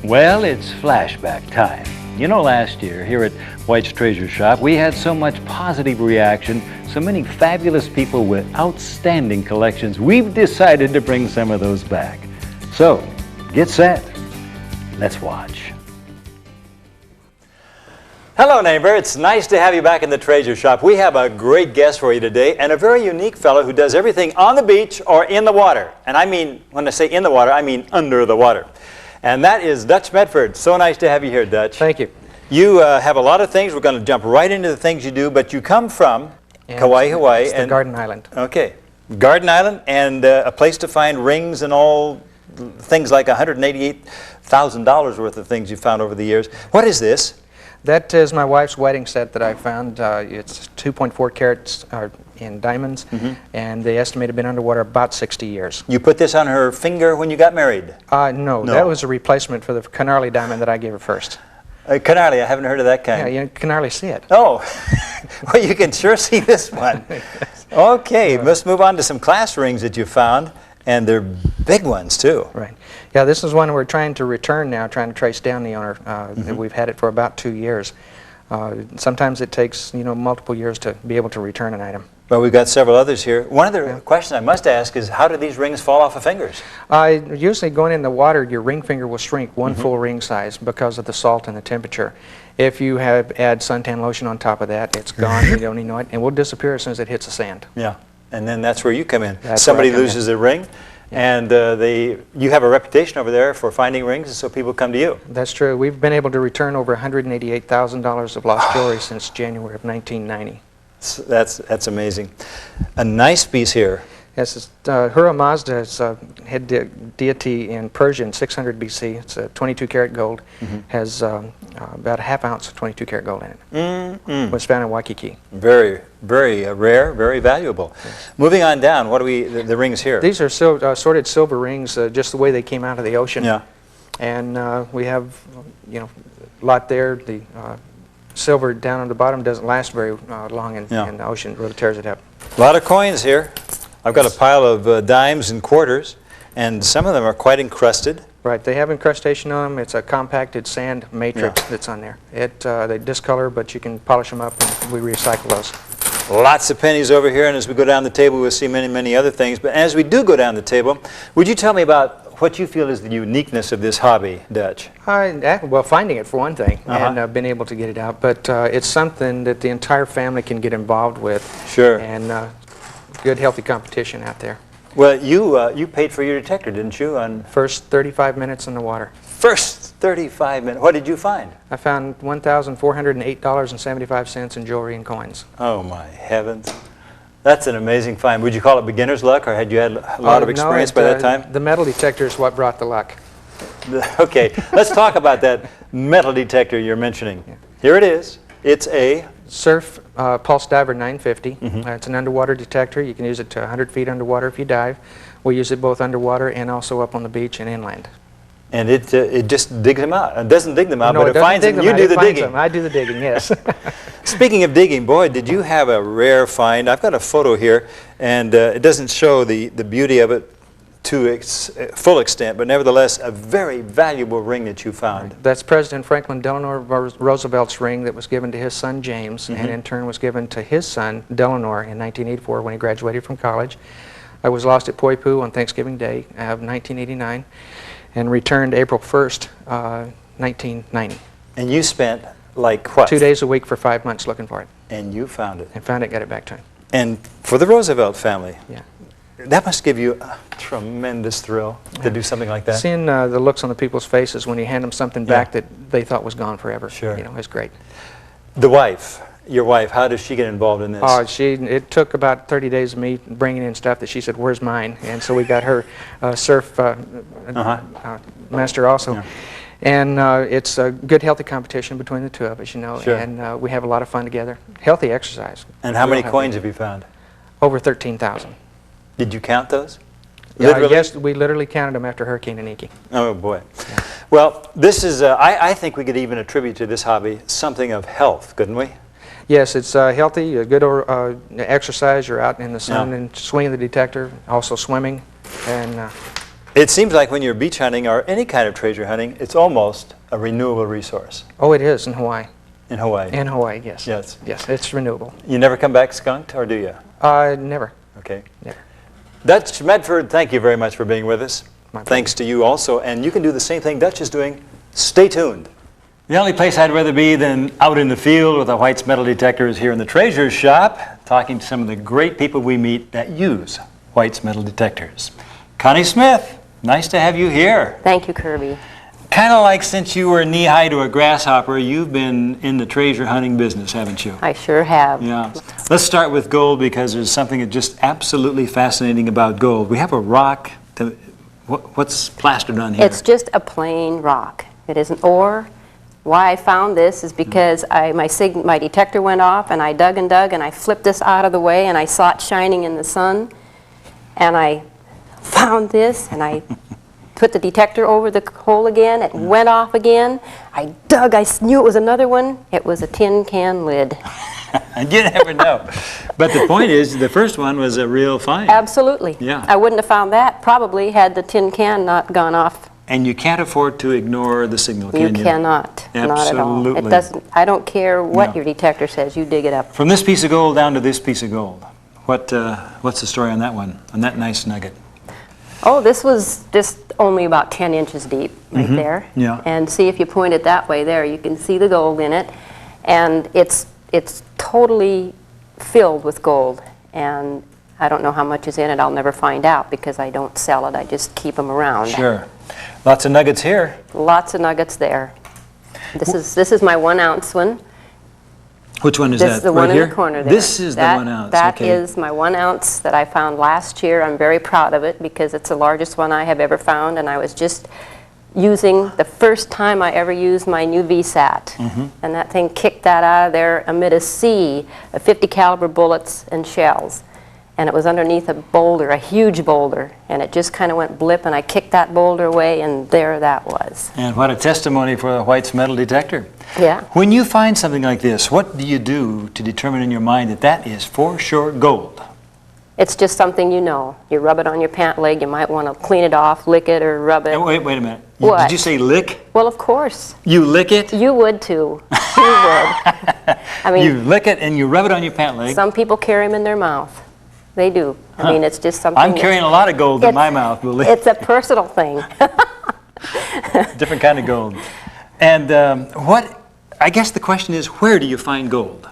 Well, it's flashback time. You know, last year here at White's Treasure Shop, we had so much positive reaction, so many fabulous people with outstanding collections. We've decided to bring some of those back. So, get set. Let's watch. Hello, neighbor. It's nice to have you back in the treasure shop. We have a great guest for you today, and a very unique fellow who does everything on the beach or in the water. And I mean, when I say in the water, I mean under the water. And that is Dutch Medford. So nice to have you here, Dutch. Thank you. You have a lot of things. We're going to jump right into the things you do, but you come from Kauai, Hawaii. It's the Garden Island. Okay. Garden Island, and a place to find rings and all things like $188,000 worth of things you found over the years. What is this? That is my wife's wedding set that I found. It's 2.4 carats in diamonds, and they estimate have been underwater about 60 years. You put this on her finger when you got married? No, that was a replacement for the Canarley diamond that I gave her first. Canarley, I haven't heard of that kind. Yeah, you can hardly see it. Oh, well, you can sure see this one. Okay, let's move on to some class rings that you found, and they're big ones too. Right. Yeah, this is one we're trying to return now, trying to trace down the owner. We've had it for about 2 years. Sometimes it takes, multiple years to be able to return an item. Well, we've got several others here. One of the questions I must ask is, how do these rings fall off of fingers? Usually going in the water, your ring finger will shrink one full ring size because of the salt and the temperature. If you add suntan lotion on top of that, it's gone. You don't even know it, and will disappear as soon as it hits the sand. Yeah, and then that's where you come in. That's Somebody loses a ring, and you have a reputation over there for finding rings, and so people come to you. That's true. We've been able to return over $188,000 of lost jewelry since January of 1990. That's amazing. A nice piece here. Yes, it's, Hura Mazda is head deity in Persia in 600 BC. It's a 22 karat gold. Has about a half ounce of 22 karat gold in it. Was found in Waikiki. Very, very rare, very valuable. Yes. Moving on down, what do the rings here? These are sorted silver rings, just the way they came out of the ocean. Yeah. And we have, a lot there. The silver down on the bottom doesn't last very long in the ocean. It really tears it up. A lot of coins here. I've got a pile of dimes and quarters, and some of them are quite encrusted. Right, they have incrustation on them. It's a compacted sand matrix that's on there. They discolor, but you can polish them up, and we recycle those. Lots of pennies over here, and as we go down the table, we'll see many, many other things. But as we do go down the table, would you tell me about what you feel is the uniqueness of this hobby, Dutch? Well, finding it for one thing, and being able to get it out. But it's something that the entire family can get involved with. Sure. And good, healthy competition out there. Well, you paid for your detector, didn't you? On first 35 minutes in the water. First 35 minutes. What did you find? I found $1,408.75 in jewelry and coins. Oh my heavens! That's an amazing find. Would you call it beginner's luck, or had you had a lot of experience by that time? The metal detector is what brought the luck. Okay, let's talk about that metal detector you're mentioning. Yeah. Here it is. It's a Surf Pulse Diver 950. It's an underwater detector. You can use it to 100 feet underwater if you dive. We use it both underwater and also up on the beach and inland. And it just digs them out. It doesn't dig them out, but it finds them. You do the digging. I do the digging, yes. Speaking of digging, boy, did you have a rare find. I've got a photo here, and it doesn't show the beauty of it to its full extent, but nevertheless a very valuable ring that you found. That's President Franklin Delano Roosevelt's ring that was given to his son James, and in turn was given to his son Delano in 1984 when he graduated from college. I was lost at Poipu on Thanksgiving Day of 1989 and returned April 1st, 1990. And you spent like what? 2 days a week for 5 months looking for it. And you found it. And found it, got it back to him. And for the Roosevelt family. Yeah. That must give you a tremendous thrill to do something like that. Seeing the looks on the people's faces when you hand them something back that they thought was gone forever. Sure. It's great. The wife, your wife, how does she get involved in this? It took about 30 days of me bringing in stuff that she said, "Where's mine?" And so we got her surf master also. Yeah. And it's a good, healthy competition between the two of us, Sure. and we have a lot of fun together. Healthy exercise. And how many coins have you found? Over 13,000. Did you count those? Yes, we literally counted them after Hurricane Iniki. Oh boy. Yeah. Well, this is, I think we could even attribute to this hobby something of health, couldn't we? Yes, it's healthy, a good exercise. You're out in the sun and swinging the detector, also swimming, and It seems like when you're beach hunting or any kind of treasure hunting, it's almost a renewable resource. Oh, it is in Hawaii. In Hawaii? In Hawaii, yes. Yes. Yes, it's renewable. You never come back skunked, or do you? Never. Okay. Never. Dutch Medford, thank you very much for being with us. My pleasure. Thanks to you also, and you can do the same thing Dutch is doing. Stay tuned. The only place I'd rather be than out in the field with a White's metal detector is here in the treasure shop, talking to some of the great people we meet that use White's metal detectors. Connie Smith, nice to have you here. Thank you, Kirby. Kind of like since you were knee-high to a grasshopper, you've been in the treasure hunting business, haven't you? I sure have. Yeah. Let's start with gold because there's something that's just absolutely fascinating about gold. We have a rock. What's plastered on here? It's just a plain rock. It isn't ore. Why I found this is because my detector went off, and I dug and dug, and I flipped this out of the way, and I saw it shining in the sun, and I found this, and I put the detector over the hole again. It went off again. I dug. I knew it was another one. It was a tin can lid. You never know. But the point is, the first one was a real find. Absolutely. Yeah. I wouldn't have found that probably had the tin can not gone off. And you can't afford to ignor the signal, can you? You cannot. Not at all. Absolutely. It doesn't. I don't care what No. your detector says. You dig it up. From this piece of gold down to this piece of gold. What's the story on that one, on that nice nugget? Oh, this was just only about 10 inches deep right there. Yeah. And see, if you point it that way there, you can see the gold in it. And it's totally filled with gold. And I don't know how much is in it. I'll never find out because I don't sell it. I just keep them around. Sure. Lots of nuggets here. Lots of nuggets there. This is my 1 ounce one. Which one is This that? is the right one here? in the corner there. This is the 1 ounce. That okay. is my 1 ounce that I found last year. I'm very proud of it because it's the largest one I have ever found, and I was just using the first time I ever used my new VSAT. And that thing kicked that out of there amid a sea of 50 caliber bullets and shells. And it was underneath a boulder, a huge boulder, and it just kind of went blip, and I kicked that boulder away, and there that was. And what a testimony for the White's metal detector. Yeah. When you find something like this, what do you do to determine in your mind that that is for sure gold? It's just something you know. You rub it on your pant leg, you might want to clean it off, lick it, or rub it. Wait a minute. What? Did you say lick? Well, of course. You lick it? You would too. You would. I mean, You lick it and you rub it on your pant leg. some people carry them in their mouth. They do. I mean, it's just something. I'm carrying a lot of gold in my mouth, believe me. It's a personal thing. Different kind of gold. And I guess the question is, where do you find gold?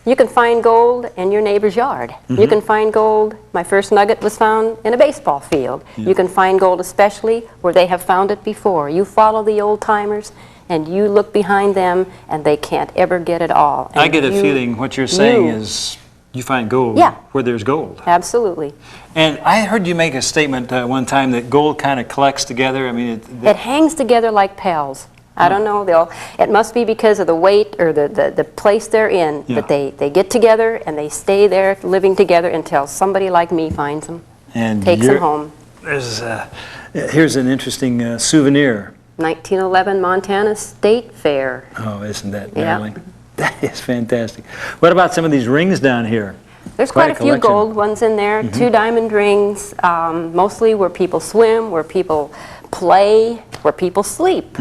You can find gold in your neighbor's yard. You can find gold. My first nugget was found in a baseball field. You can find gold especially where they have found it before. You follow the old timers and you look behind them and they can't ever get it all. I And get a you- feeling what you're saying you- is you find gold Yeah. where there's gold. Absolutely. And I heard you make a statement one time that gold kind of collects together. I mean, It hangs together like pals. I don't know. It must be because of the weight or the place they're in. Yeah. But they get together and they stay there living together until somebody like me finds them, and takes them home. Here's an interesting souvenir. 1911 Montana State Fair. Oh, isn't that Yeah. darling? That is fantastic. What about some of these rings down here? There's Quite quite a a few collection. gold ones in there, 2 diamond rings, mostly where people swim, where people play, where people sleep.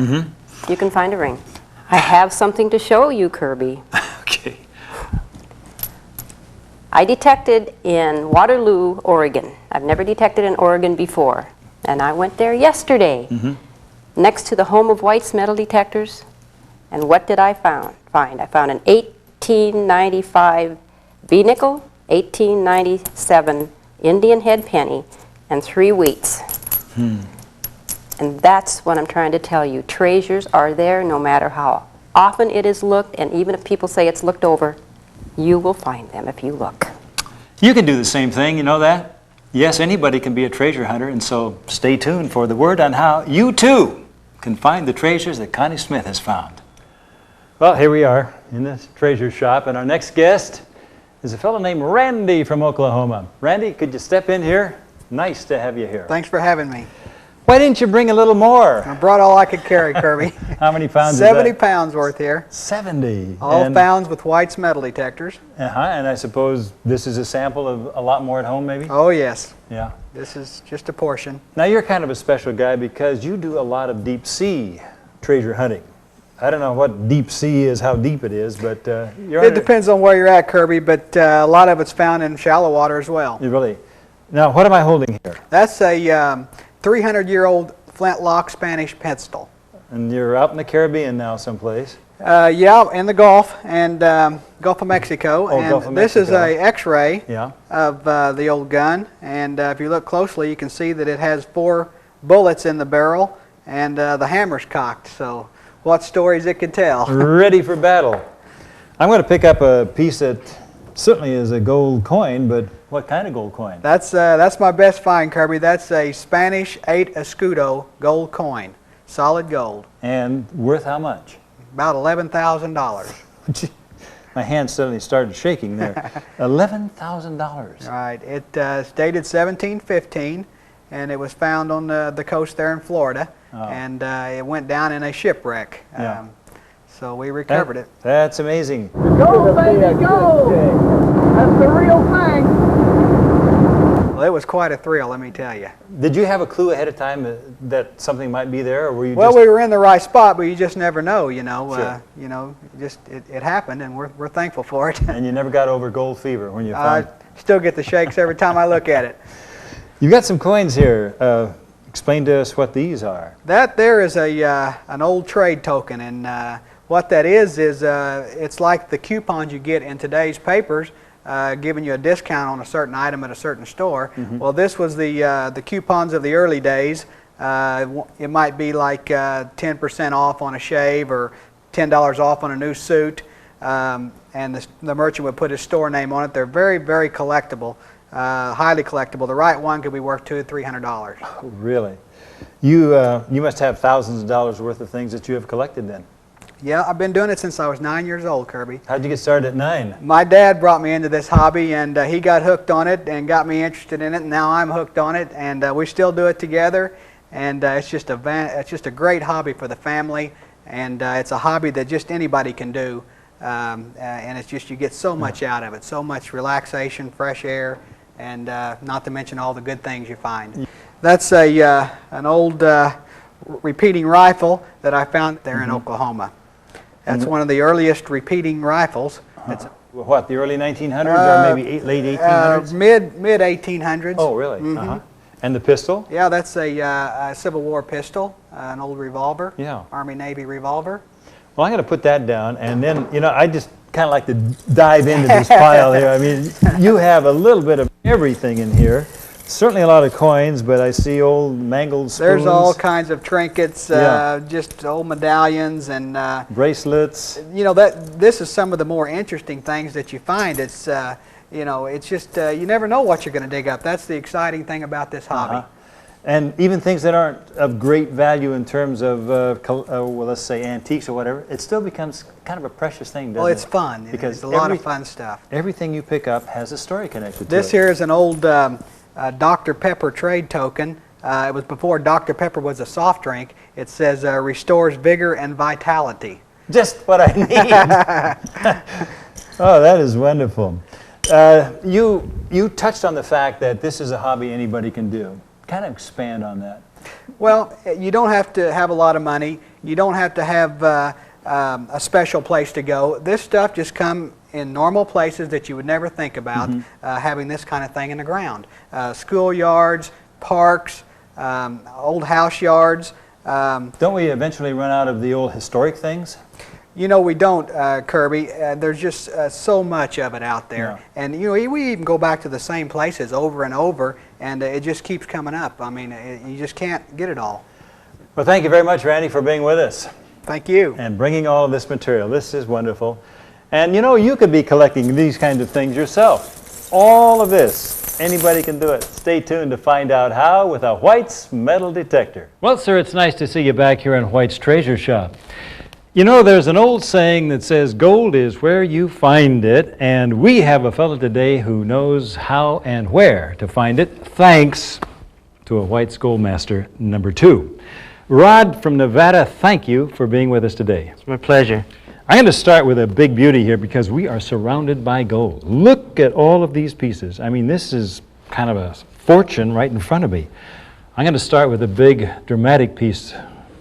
You can find a ring. I have something to show you, Kirby. Okay. I detected in Waterloo, Oregon. I've never detected in Oregon before. And I went there yesterday, next to the home of White's metal detectors. And what did I find? I found an 1895 V-nickel, 1897 Indian head penny, and 3 wheats. And that's what I'm trying to tell you. Treasures are there no matter how often it is looked, and even if people say it's looked over, you will find them if you look. You can do the same thing, you know that? Yes, anybody can be a treasure hunter, and so stay tuned for the word on how you too can find the treasures that Connie Smith has found. Well, here we are in this treasure shop, and our next guest is a fellow named Randy from Oklahoma. Randy, could you step in here? Nice to have you here. Thanks for having me. Why didn't you bring a little more? I brought all I could carry, Kirby. How many pounds is 70 that? pounds worth here. 70. All And- found with White's metal detectors. And I suppose this is a sample of a lot more at home, maybe? Oh, yes. Yeah. This is just a portion. Now, you're kind of a special guy because you do a lot of deep sea treasure hunting. I don't know what deep sea is, how deep it is, but you're It depends on where you're at, Kirby, but a lot of it's found in shallow water as well. You really. Now, what am I holding here? That's a 300-year-old flintlock Spanish pistol. And you're out in the Caribbean now someplace. Yeah, in the Gulf and Gulf of Mexico. Oh, and Gulf of this is Mexico. a X-ray Yeah. of the old gun, and if you look closely, you can see that it has 4 bullets in the barrel, and the hammer's cocked. So, what stories it could tell. Ready for battle. I'm going to pick up a piece that certainly is a gold coin, but what kind of gold coin? That's my best find, Kirby. That's a Spanish 8 escudo gold coin, solid gold, And worth how much? about $11,000. My hand suddenly started shaking there. $11,000. Right. It's dated 1715, and it was found on the coast there in Florida, and it went down in a shipwreck. Yeah. So we recovered it. That's amazing. Go, baby, go! That's the real thing. Well, it was quite a thrill, let me tell you. Did you have a clue ahead of time that something might be there, or were you Well, just... we were in the right spot, but you just never know, you know. Sure. Just it happened, and we're thankful for it. And you never got over gold fever when you I found... still get the shakes every time I look at it. You got some coins here. Explain to us what these are. That there is an old trade token, and what that is it's like the coupons you get in today's papers, giving you a discount on a certain item at a certain store. Well, this was the coupons of the early days. It might be like 10% off on a shave or $10 off on a new suit, and the merchant would put his store name on it. They're very, very collectible, highly collectible. The right one could be worth $200 to $300. Oh, really? You must have thousands of dollars worth of things that you have collected then. Yeah, I've been doing it since I was 9 years old, Kirby. How'd you get started at 9? My dad brought me into this hobby, and he got hooked on it and got me interested in it, and now I'm hooked on it, and we still do it together, and it's just a great hobby for the family, and it's a hobby that just anybody can do, and it's just you get so much out of it, so much relaxation, fresh air, and not to mention all the good things you find. That's an old repeating rifle that I found there in Oklahoma. That's one of the earliest repeating rifles. It's What, the early 1900s or maybe late 1800s? mid 1800s. Oh, really? And the pistol? Yeah, that's a Civil War pistol, an old revolver. Yeah. Army Navy revolver. Well, I'm going to put that down, and then, I just kind of like to dive into this pile here. I mean, you have a little bit of everything in here. Certainly a lot of coins, but I see old mangled spoons. There's all kinds of trinkets, Yeah. just old medallions, and bracelets. this is some of the more interesting things that you find. It's it's just you never know what you're going to dig up. That's the exciting thing about this hobby. And even things that aren't of great value in terms of, well, let's say antiques or whatever, it still becomes kind of a precious thing, doesn't it? Well, it's fun. Because it's a lot of fun stuff. Everything you pick up has a story connected to it. This here is an old Dr. Pepper trade token. It was before Dr. Pepper was a soft drink. It says restores vigor and vitality. Just what I need. Oh, that is wonderful. You touched on the fact that this is a hobby anybody can do. Kind of expand on that. Well, you don't have to have a lot of money. You don't have to have a special place to go. This stuff just comes in normal places that you would never think about having this kind of thing in the ground. Schoolyards, parks, old house yards. Don't we eventually run out of the old historic things? You know, we don't, Kirby. There's just so much of it out there. Yeah. And, we even go back to the same places over and over, and it just keeps coming up. I mean, you just can't get it all. Well, thank you very much, Randy, for being with us. Thank you. And bringing all of this material. This is wonderful. And, you could be collecting these kinds of things yourself. All of this. Anybody can do it. Stay tuned to find out how with a White's metal detector. Well, sir, it's nice to see you back here in White's Treasure Shop. There's an old saying that says gold is where you find it, and we have a fellow today who knows how and where to find it, thanks to a White's Goldmaster #2. Rod from Nevada, thank you for being with us today. It's my pleasure. I'm going to start with a big beauty here because we are surrounded by gold. Look at all of these pieces. I mean, this is kind of a fortune right in front of me. I'm going to start with a big dramatic piece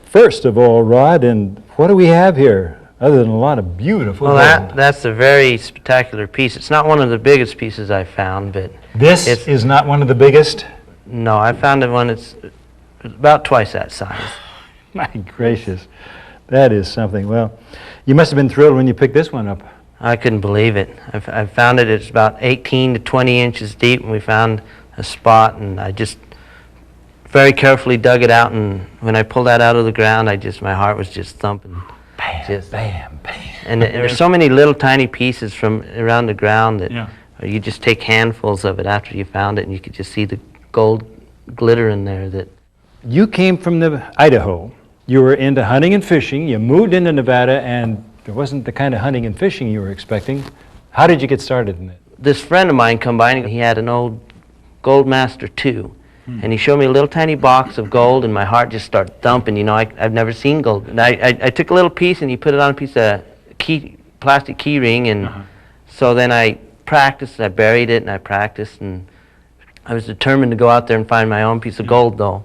first of all, Rod, and what do we have here other than a lot of beautiful gold? That's a very spectacular piece. It's not one of the biggest pieces I found, but This is not one of the biggest? no, I found one that's about twice that size. My gracious, that is something. Well, you must have been thrilled when you picked this one up. I couldn't believe it. I found it. It's about 18 to 20 inches deep, and we found a spot, and I just very carefully dug it out, and when I pulled that out of the ground, my heart was just thumping. Bam, bam, bam. And there's so many little tiny pieces from around the ground that Yeah. you just take handfuls of it after you found it, and you could just see the gold glitter in there. That You came from Idaho. You were into hunting and fishing. You moved into Nevada, and there wasn't the kind of hunting and fishing you were expecting. How did you get started in it? this friend of mine come by, and he had an old Goldmaster 2. And he showed me a little tiny box of gold, and my heart just started thumping. You know, I've never seen gold. And I took a little piece, and he put it on a piece of plastic key ring, and so then I practiced, I buried it, and I practiced, and I was determined to go out there and find my own piece of gold, though.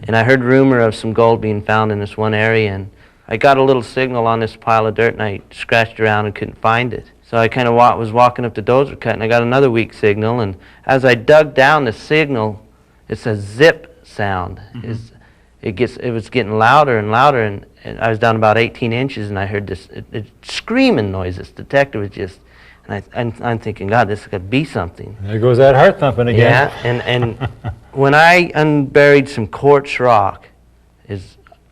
And I heard rumor of some gold being found in this one area, and I got a little signal on this pile of dirt, and I scratched around and couldn't find it. So I kind of was walking up the dozer cut, and I got another weak signal, and as I dug down the signal, it's a zip sound. It was getting louder and louder, and I was down about 18 inches, and I heard this screaming noise. This detector was just, and I'm thinking, God, this could be something. There goes that heart thumping again. Yeah, and when I unburied some quartz rock,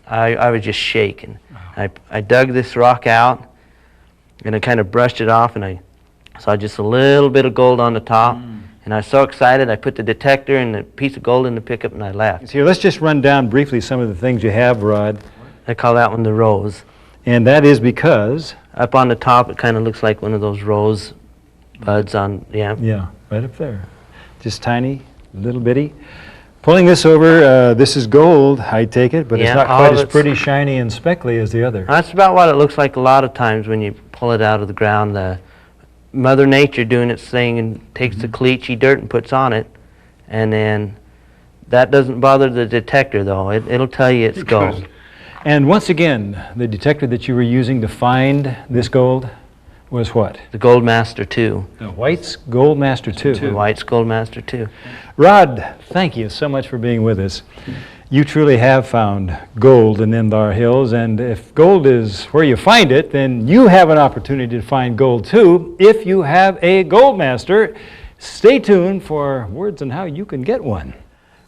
I was just shaking. I dug this rock out, and I kind of brushed it off, and I saw just a little bit of gold on the top. And I was so excited, I put the detector and the piece of gold in the pickup, and I left. Here, let's just run down briefly some of the things you have, Rod. I call that one the rose. And that is because? Up on the top, it kind of looks like one of those rose buds on, Yeah, right up there. Just tiny, little bitty. Pulling this over, this is gold, I take it, but it's not quite as pretty, shiny, and speckly as the other. That's about what it looks like a lot of times when you pull it out of the ground. Mother Nature doing its thing and takes the caliche dirt and puts on it, and then that doesn't bother the detector, though. It'll tell you it's gold. And once again, the detector that you were using to find this gold was what? The Goldmaster 2. The White's Goldmaster 2. The White's Goldmaster 2. Rod, thank you so much for being with us. You truly have found gold in them thar hills, and if gold is where you find it, then you have an opportunity to find gold too if you have a Goldmaster. Stay tuned for words on how you can get one.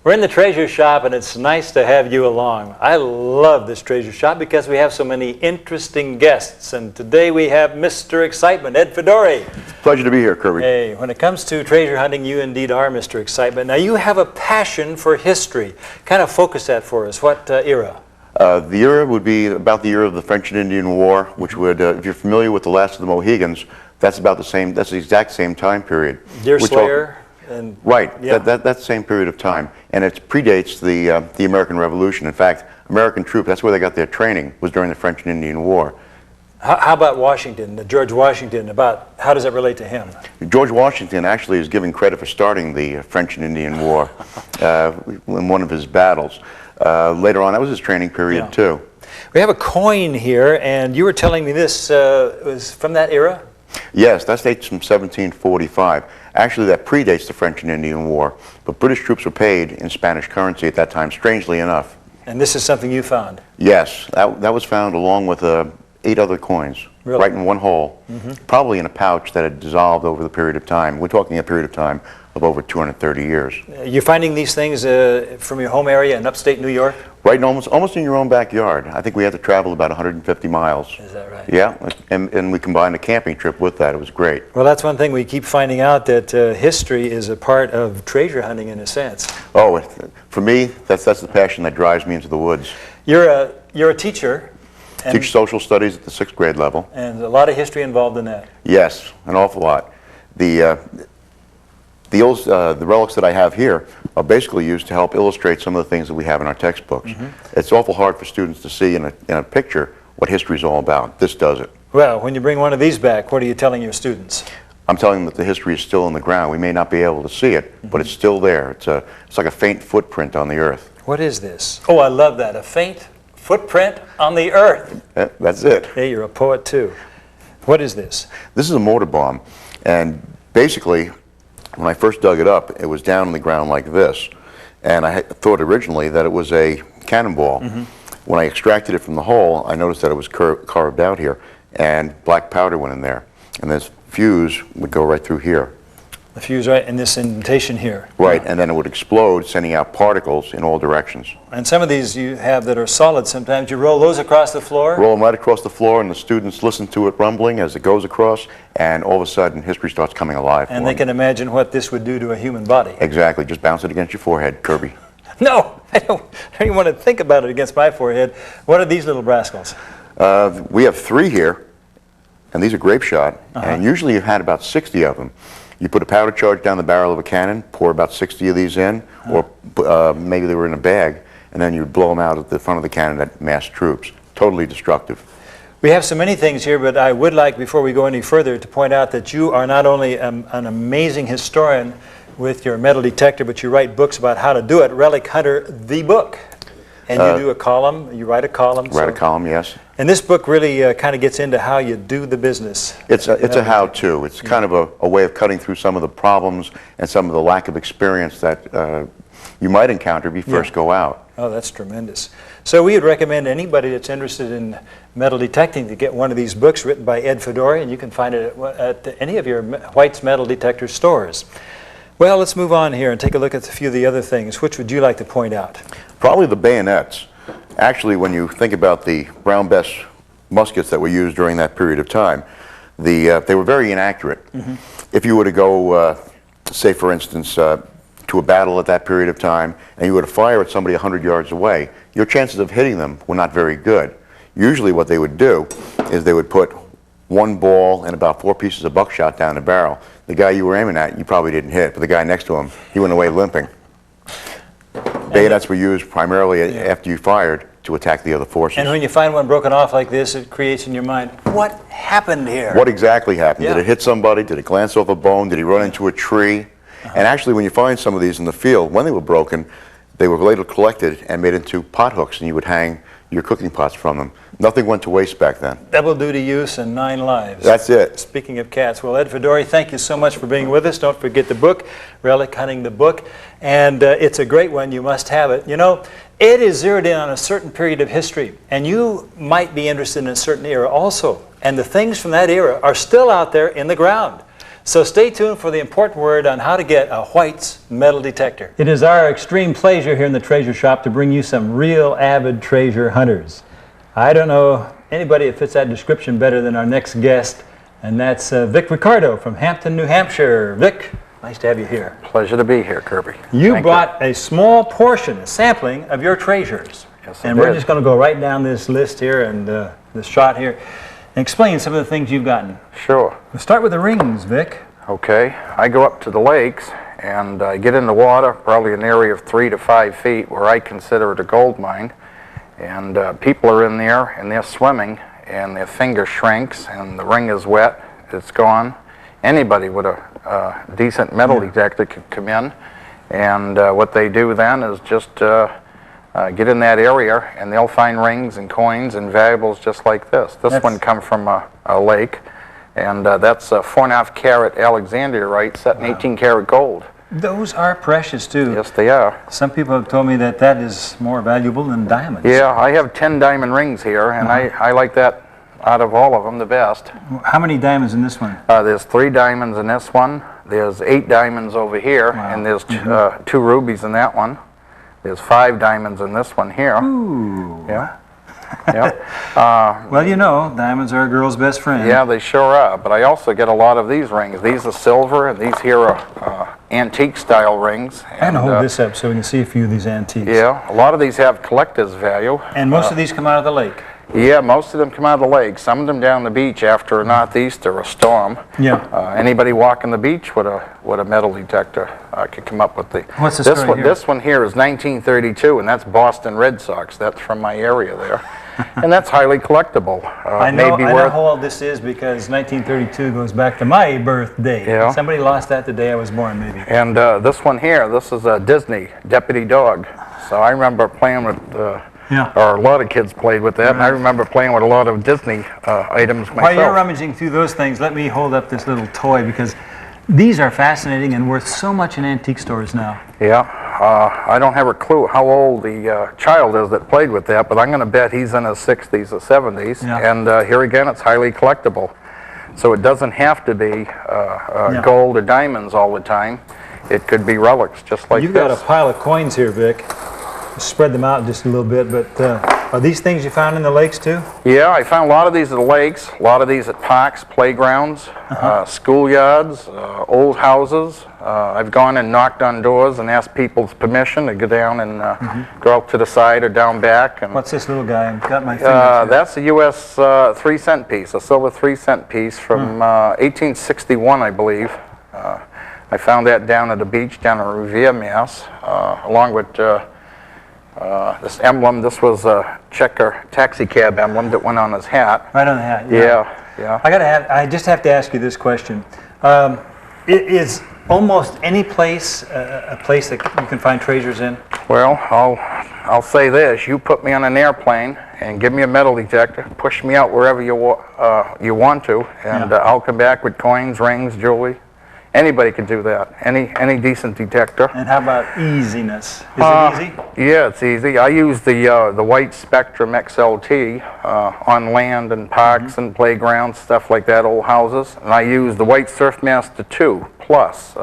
We're in the treasure shop, and it's nice to have you along. I love this treasure shop because we have so many interesting guests, and today we have Mr. Excitement, Ed Fedori. Pleasure to be here, Kirby. Hey, when it comes to treasure hunting, you indeed are Mr. Excitement. Now, you have a passion for history. Kind of focus that for us. What era? The era would be about the era of the French and Indian War, which would, if you're familiar with The Last of the Mohegans, that's about the same, that's the exact same time period. Deerslayer? Right, yeah. that's the same period of time. And it predates the American Revolution. In fact, American troops, that's where they got their training, was during the French and Indian War. How about Washington, George Washington? How does that relate to him? George Washington actually is given credit for starting the French and Indian War in one of his battles. Later on, that was his training period too. We have a coin here, and you were telling me this was from that era? Yes, that dates from 1745. Actually, that predates the French and Indian War, but British troops were paid in Spanish currency at that time, strangely enough. And this is something you found? Yes, that was found along with 8 other coins, really? Right in one hole, probably in a pouch that had dissolved over the period of time. We're talking a period of time of over 230 years. You're finding these things from your home area in upstate New York? Right, almost in your own backyard. I think we had to travel about 150 miles. Is that right? Yeah, and we combined a camping trip with that. It was great. Well, that's one thing we keep finding out, that history is a part of treasure hunting in a sense. Oh, for me, that's the passion that drives me into the woods. You're a teacher. Teach social studies at the 6th grade level. And a lot of history involved in that. Yes, an awful lot. The relics that I have here are basically used to help illustrate some of the things that we have in our textbooks. It's awful hard for students to see in a picture what history is all about. This does it. Well, when you bring one of these back, what are you telling your students? I'm telling them that the history is still in the ground. We may not be able to see it, but it's still there. It's like a faint footprint on the earth. What is this? Oh, I love that. A faint footprint on the earth. That's it. Hey, you're a poet too. What is this? This is a mortar bomb, and basically, when I first dug it up, it was down on the ground like this, and I thought originally that it was a cannonball. When I extracted it from the hole, I noticed that it was carved out here, and black powder went in there, and this fuse would go right through here. The fuse right in this indentation here. Right, and then it would explode, sending out particles in all directions. And some of these you have that are solid sometimes. You roll those across the floor? Roll them right across the floor, and the students listen to it rumbling as it goes across, and all of a sudden, history starts coming alive. And they can imagine what this would do to a human body. Exactly. Just bounce it against your forehead, Kirby. No, I don't even want to think about it against my forehead. What are these little rascals? We have 3 here, and these are grape shot, and usually you've had about 60 of them. You put a powder charge down the barrel of a cannon, pour about 60 of these in, or maybe they were in a bag, and then you'd blow them out at the front of the cannon at massed troops. Totally destructive. We have so many things here, but I would like, before we go any further, to point out that you are not only an amazing historian with your metal detector, but you write books about how to do it. Relic Hunter, the book. And you do a column, you write a column. Write a column, yes. And this book really kind of gets into how you do the business. It's a how-to. It's kind of a way of cutting through some of the problems and some of the lack of experience that you might encounter if you first go out. Oh, that's tremendous. So we would recommend anybody that's interested in metal detecting to get one of these books written by Ed Fedori, and you can find it at any of your White's Metal Detector stores. Well, let's move on here and take a look at a few of the other things. Which would you like to point out? Probably the bayonets. Actually, when you think about the Brown Bess muskets that were used during that period of time, they were very inaccurate. If you were to go, say for instance, to a battle at that period of time, and you were to fire at somebody 100 yards away, your chances of hitting them were not very good. Usually what they would do is they would put 1 ball and about 4 pieces of buckshot down the barrel. The guy you were aiming at, you probably didn't hit, but the guy next to him, he went away limping. Bayonets were used primarily after you fired to attack the other forces. And when you find one broken off like this, it creates in your mind, what happened here? What exactly happened? Yeah. Did it hit somebody? Did it glance off a bone? Did he run into a tree? And actually, when you find some of these in the field, when they were broken, they were later collected and made into pot hooks, and you would hang your cooking pots from them. Nothing went to waste back then. Double duty use and 9 lives. That's it. Speaking of cats, well, Ed Fedori, thank you so much for being with us. Don't forget the book, Relic Hunting the Book, and it's a great one. You must have it. You know, it is zeroed in on a certain period of history, and you might be interested in a certain era also, and the things from that era are still out there in the ground. So stay tuned for the important word on how to get a White's metal detector. It is our extreme pleasure here in the Treasure Shop to bring you some real avid treasure hunters. I don't know anybody that fits that description better than our next guest, and that's Vic Ricardo from Hampton, New Hampshire. Vic, nice to have you here. Pleasure to be here, Kirby. You brought a small portion, a sampling of your treasures. Yes, and we're just going to go right down this list here and this shot here and explain some of the things you've gotten. Sure. We'll start with the rings, Vic. Okay. I go up to the lakes and I get in the water, probably an area of 3 to 5 feet, where I consider it a gold mine. And people are in there and they're swimming and their finger shrinks and the ring is wet, it's gone. Anybody with a decent metal detector could come in, and what they do then is just get in that area and they'll find rings and coins and valuables just like this. This one come from a lake, and that's a 4.5 carat Alexandrite set in 18 karat gold. Those are precious too. Yes, they are. Some people have told me that that is more valuable than diamonds. Yeah, I have 10 diamond rings here, and I like that out of all of them the best. How many diamonds in this one? There's 3 diamonds in this one. There's 8 diamonds over here, and there's 2 rubies in that one. There's 5 diamonds in this one here. Ooh. Yeah. Yeah. Well, you know, diamonds are a girl's best friend. Yeah, they sure are. But I also get a lot of these rings. These are silver, and these here are antique style rings. I'm going to hold this up so we can see a few of these antiques. Yeah, a lot of these have collector's value. And most of these come out of the lake. Yeah, most of them come out of the lake. Some of them down the beach after a northeast or a storm. Yeah. Anybody walking the beach with a metal detector could come up with the. What's this this right one? here? This one here is 1932, and that's Boston Red Sox. That's from my area there, and that's highly collectible. I know worth. how old this is because 1932 goes back to my birthday. Yeah. Somebody lost that the day I was born, maybe. And this one here, this is a Disney Deputy Dog. So I remember playing with. Or a lot of kids played with that, and I remember playing with a lot of Disney items myself. While you're rummaging through those things, let me hold up this little toy because these are fascinating and worth so much in antique stores now. Yeah, I don't have a clue how old the child is that played with that, but I'm going to bet he's in his 60s or 70s. Yeah. And here again, it's highly collectible. So it doesn't have to be gold or diamonds all the time. It could be relics, just like You've this. got a pile of coins here, Vic. Spread them out just a little bit, but are these things you found in the lakes too? Yeah, I found a lot of these at the lakes, a lot of these at parks, playgrounds, schoolyards, old houses. I've gone and knocked on doors and asked people's permission to go down and go out to the side or down back. And What's this little guy? I've got my fingers here. that's a U.S. 3-cent piece, a silver 3-cent piece from 1861, I believe. I found that down at the beach down in Revere, Mass, along with this emblem. This was a checker taxi cab emblem that went on his hat. Right on the hat. Yeah. I just have to ask you this question. Is almost any place a place that you can find treasures in? Well, I'll say this: you put me on an airplane and give me a metal detector, push me out wherever you want to, and I'll come back with coins, rings, jewelry. Anybody could do that. Any decent detector. And how about easiness? Is it easy? Yeah, it's easy. I use the white Spectrum XLT on land and parks and playgrounds, stuff like that, old houses. And I use the white Surfmaster 2 Plus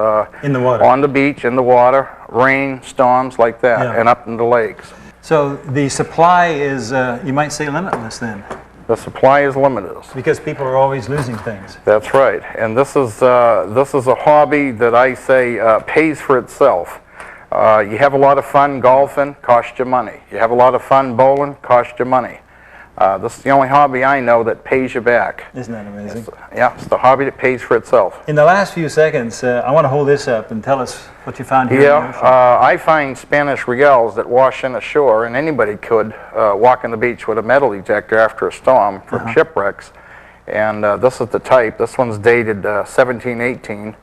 In the water. on the beach, in the water, rain, storms like that, and up in the lakes. So the supply is, you might say, limitless then, The supply is limited. because people are always losing things. That's right. And this is a hobby that I say pays for itself. You have a lot of fun golfing, costs you money. You have a lot of fun bowling, costs you money. This is the only hobby I know that pays you back. Isn't that amazing? It's the hobby that pays for itself. In the last few seconds, I want to hold this up and tell us what you found here. Yeah, I find Spanish reals that wash in ashore, and anybody could walk on the beach with a metal detector after a storm from shipwrecks. And this is the type. This one's dated 1718.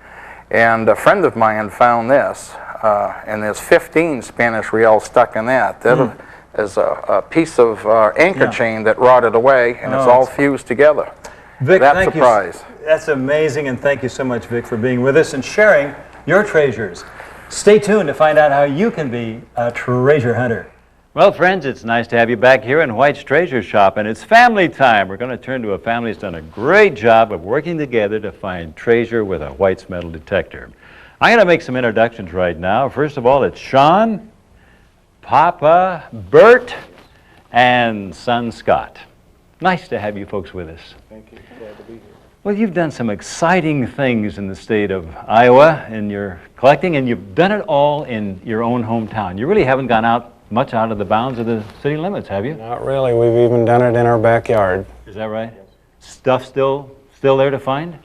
And a friend of mine found this, and there's 15 Spanish reals stuck in that. That is a piece of anchor chain that rotted away, and it's all fused together. Vic, That's thank a prize. That's amazing, and thank you so much, Vic, for being with us and sharing your treasures. Stay tuned to find out how you can be a treasure hunter. Well, friends, it's nice to have you back here in White's Treasure Shop, and it's family time. We're going to turn to a family that's done a great job of working together to find treasure with a White's metal detector. I'm going to make some introductions right now. First of all, it's Sean, Papa Bert, and son Scott. Nice to have you folks with us. Thank you. Glad to be here. Well, you've done some exciting things in the state of Iowa in your collecting, and you've done it all in your own hometown. You really haven't gone much out of the bounds of the city limits, have you? Not really. We've even done it in our backyard. Is that right? Yes. Stuff still there to find?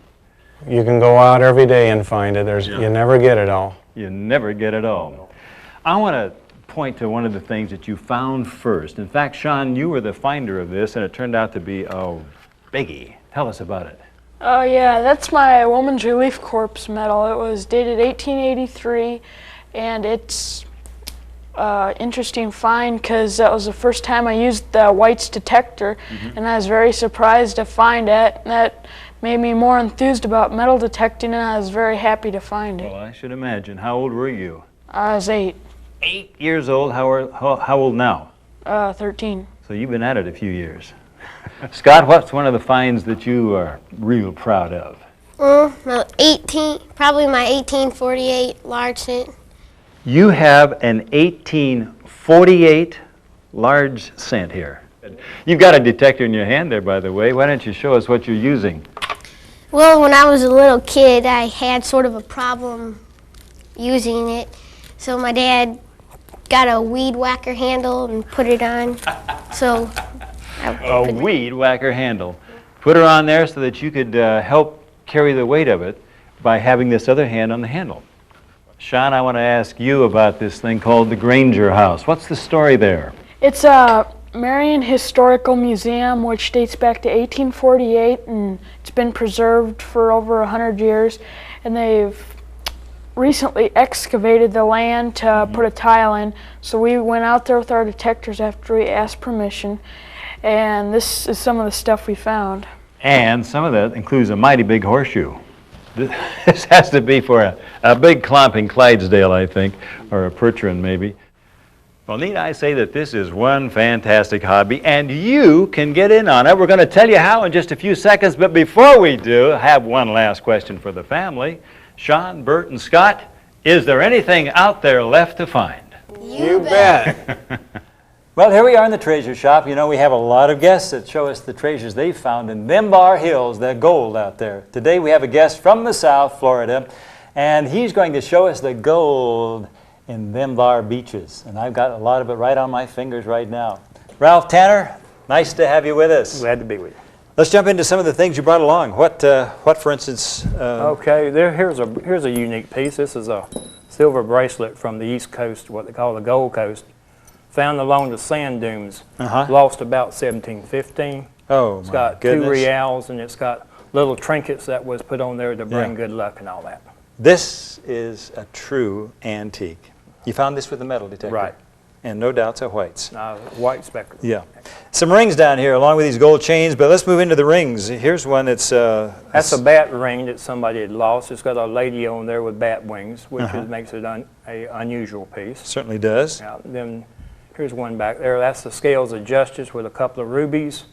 You can go out every day and find it. You never get it all. You never get it all. I want to point to one of the things that you found first. In fact, Sean, you were the finder of this, and it turned out to be a biggie. Tell us about it. Oh yeah, that's my Woman's Relief Corps medal. It was dated 1883, and it's interesting find because that was the first time I used the White's detector, and I was very surprised to find it. That made me more enthused about metal detecting, and I was very happy to find it. Well, I should imagine. How old were you? I was 8. 8 years old. How old now? 13. So you've been at it a few years. Scott, what's one of the finds that you are real proud of? Probably my 1848 large cent. You have an 1848 large cent here. You've got a detector in your hand there, by the way. Why don't you show us what you're using? Well, when I was a little kid, I had sort of a problem using it. So my dad got a weed whacker handle and put it on. So A weed whacker handle. Put her on there so that you could help carry the weight of it by having this other hand on the handle. Sean, I want to ask you about this thing called the Granger House. What's the story there? It's a Marion Historical Museum, which dates back to 1848, and it's been preserved for over 100 years. And they've recently excavated the land to put a tile in. So we went out there with our detectors after we asked permission. And this is some of the stuff we found. And some of that includes a mighty big horseshoe. This has to be for a big clump in Clydesdale, I think, or a Percheron maybe. Well, need I say that this is one fantastic hobby, and you can get in on it. We're going to tell you how in just a few seconds, but before we do, I have one last question for the family. Sean, Bert, and Scott, is there anything out there left to find? You bet. Well, here we are in the treasure shop. You know, we have a lot of guests that show us the treasures they've found in them bar hills, the gold out there. Today we have a guest from the South, Florida, and he's going to show us the gold in them bar beaches. And I've got a lot of it right on my fingers right now. Ralph Tanner, nice to have you with us. Glad to be with you. Let's jump into some of the things you brought along. What for instance? Okay, here's a unique piece. This is a silver bracelet from the East Coast, what they call the Gold Coast. Found along the sand dunes, lost about 1715. Oh, it's got 2 reals, and it's got little trinkets that was put on there to bring good luck and all that. This is a true antique. You found this with a metal detector? Right. And no doubts of whites. White speckled. Yeah. Some rings down here along with these gold chains, but let's move into the rings. Here's one that's... that's a bat ring that somebody had lost. It's got a lady on there with bat wings, which makes it an unusual piece. Certainly does. Then here's one back there. That's the scales of justice with a couple of rubies,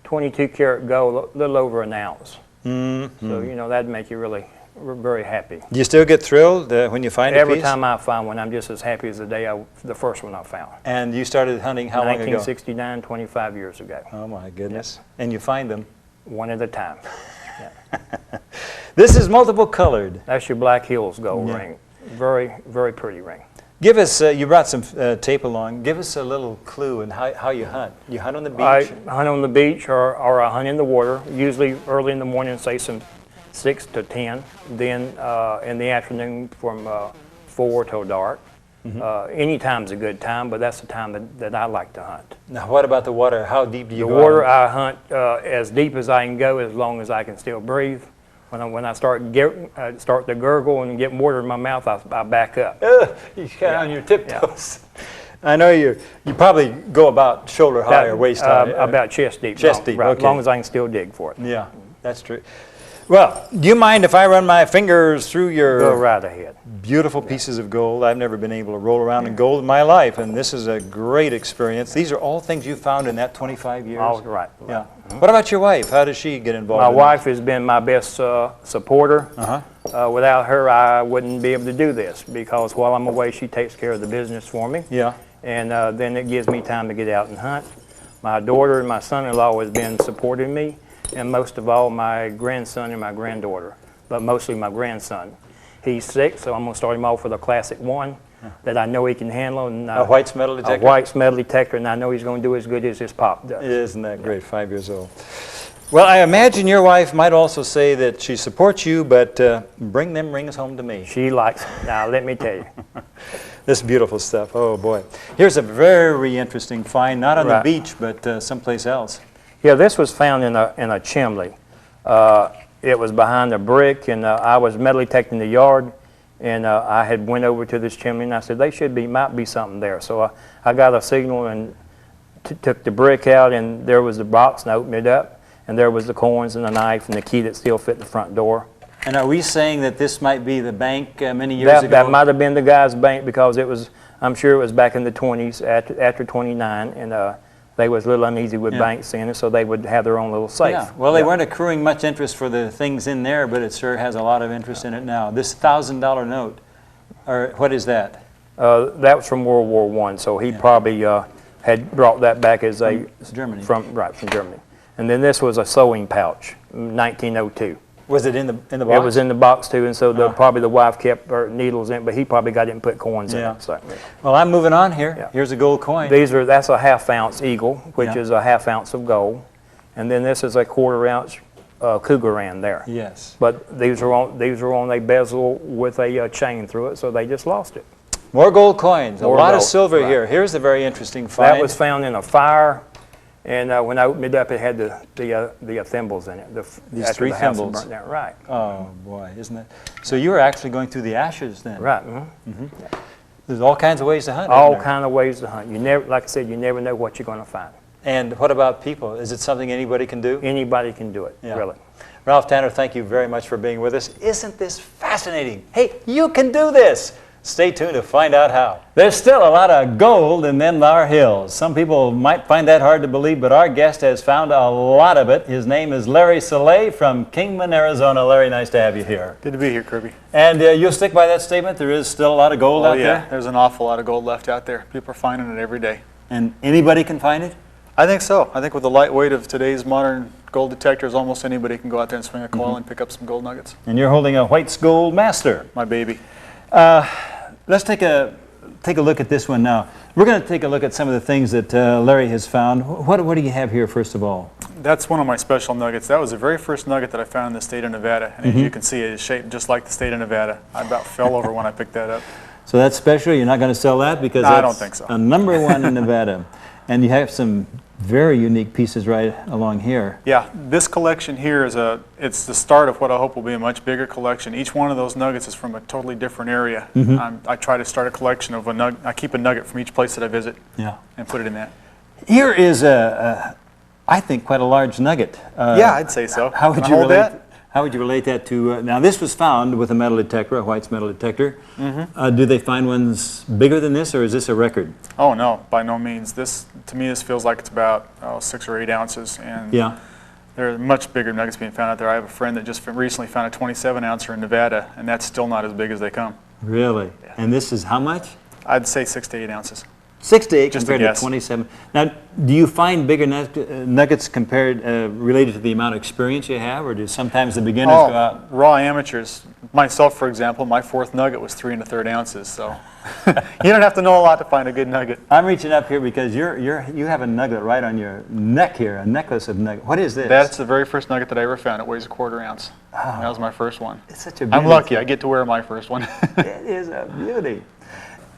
22 karat gold, a little over an ounce. Mm-hmm. So, you know, that'd make you really very happy. Do you still get thrilled when you find a piece? Every time I find one, I'm just as happy as the first one I found. And you started hunting how long ago? 1969, 25 years ago. Oh my goodness. Yes. And you find them? One at a time. This is multiple colored. That's your Black Hills gold ring. Very, very pretty ring. Give us, you brought some tape along. Give us a little clue in how you hunt. You hunt on the beach? I hunt on the beach or I hunt in the water, usually early in the morning, say some 6 to 10. Then in the afternoon from 4 till dark. Any time's a good time, but that's the time that I like to hunt. Now, what about the water? How deep do you go? The water, I hunt as deep as I can go as long as I can still breathe. When I start to gurgle and get water in my mouth, I back up. You get on your tiptoes. Yeah. I know you probably go about shoulder high or waist high. About chest deep. Chest deep, right, okay. As long as I can still dig for it. Yeah, that's true. Well, do you mind if I run my fingers through your Go right ahead. Beautiful pieces of gold? I've never been able to roll around in gold in my life, and this is a great experience. These are all things you found in that 25 years? All right. Yeah. What about your wife? How does she get involved? My wife has been my best supporter. Without her, I wouldn't be able to do this because while I'm away, she takes care of the business for me. Yeah. And then it gives me time to get out and hunt. My daughter and my son-in-law has been supporting me, and most of all, my grandson and my granddaughter, but mostly my grandson. He's 6, so I'm going to start him off with a classic 1 that I know he can handle. And, a White's metal detector? A White's metal detector, and I know he's going to do as good as his pop does. Isn't that great, 5 years old. Well, I imagine your wife might also say that she supports you, but bring them rings home to me. She likes it. Now, let me tell you. This beautiful stuff. Oh, boy. Here's a very interesting find, not on the beach, but someplace else. Yeah, this was found in a chimney. It was behind a brick, and I was metal detecting the yard, and I had went over to this chimney, and I said, might be something there. So I got a signal and took the brick out, and there was the box, and I opened it up, and there was the coins and the knife and the key that still fit the front door. And are we saying that this might be the bank many years ago? That might have been the guy's bank because it was, I'm sure it was back in the 20s, after 29, and they was a little uneasy with banks in it, so they would have their own little safe. Yeah. Well, they weren't accruing much interest for the things in there, but it sure has a lot of interest in it now. This $1,000 note, or what is that? That was from World War I, so he probably had brought that back as a... Germany. From Germany. And then this was a sewing pouch, 1902. Was it in the box? It was in the box too, and so probably the wife kept her needles in it, but he probably got it and put coins in it. So. Well, I'm moving on here. Yeah. Here's a gold coin. That's a ½ ounce eagle, which is a ½ ounce of gold, and then this is a ¼ ounce Cougaran there. Yes. But these are on a bezel with a chain through it, so they just lost it. More gold coins. More a lot of gold, silver right. here. Here's a very interesting find. That was found in a fire, and when I opened it up, it had the thimbles in it. These after 3 the house was thimbles. burnt down. Right. Oh boy, isn't it? So you were actually going through the ashes then. Right. There's all kinds of ways to hunt. All isn't there? kind of ways to hunt. You never, like I said, you never know what you're going to find. And what about people? Is it something anybody can do? Anybody can do it, really. Ralph Tanner, thank you very much for being with us. Isn't this fascinating? Hey, you can do this. Stay tuned to find out how. There's still a lot of gold in them thar hills. Some people might find that hard to believe, but our guest has found a lot of it. His name is Larry Soleil from Kingman, Arizona. Larry, nice to have you here. Good to be here, Kirby. And you'll stick by that statement? There is still a lot of gold out there? There's an awful lot of gold left out there. People are finding it every day. And anybody can find it? I think so. I think with the light weight of today's modern gold detectors, almost anybody can go out there and swing a coil and pick up some gold nuggets. And you're holding a White's Gold Master. My baby. Let's take a look at this one now. We're going to take a look at some of the things that Larry has found. What do you have here, first of all? That's one of my special nuggets. That was the very first nugget that I found in the state of Nevada. And as you can see, it is shaped just like the state of Nevada. I about fell over when I picked that up. So that's special. You're not going to sell that because No, that's I don't think so. a #1 in Nevada. And you have some very unique pieces right along here. Yeah, this collection here it's the start of what I hope will be a much bigger collection. Each one of those nuggets is from a totally different area. I try to start a collection of I keep a nugget from each place that I visit and put it in that. Here is I think, quite a large nugget. Yeah, I'd say so. How would Can I you hold relate that? How would you relate that to, now this was found with a metal detector, a White's metal detector. Do they find ones bigger than this, or is this a record? Oh no, by no means. To me, this feels like it's about 6 or 8 ounces, and there are much bigger nuggets being found out there. I have a friend that just recently found a 27-ouncer in Nevada, and that's still not as big as they come. Really? Yeah. And this is how much? I'd say 6 to 8 ounces. 6 to 8 Just compared a to guess. 27. Now, do you find bigger nuggets compared related to the amount of experience you have, or do sometimes the beginners go out? Raw amateurs. Myself, for example, my 4th nugget was 3 1/3 ounces, so you don't have to know a lot to find a good nugget. I'm reaching up here because you have a nugget right on your neck here, a necklace of nuggets. What is this? That's the very first nugget that I ever found. It weighs a 1/4 ounce. That was my first one. It's such a beauty. I'm lucky. I get to wear my first one. It is a beauty.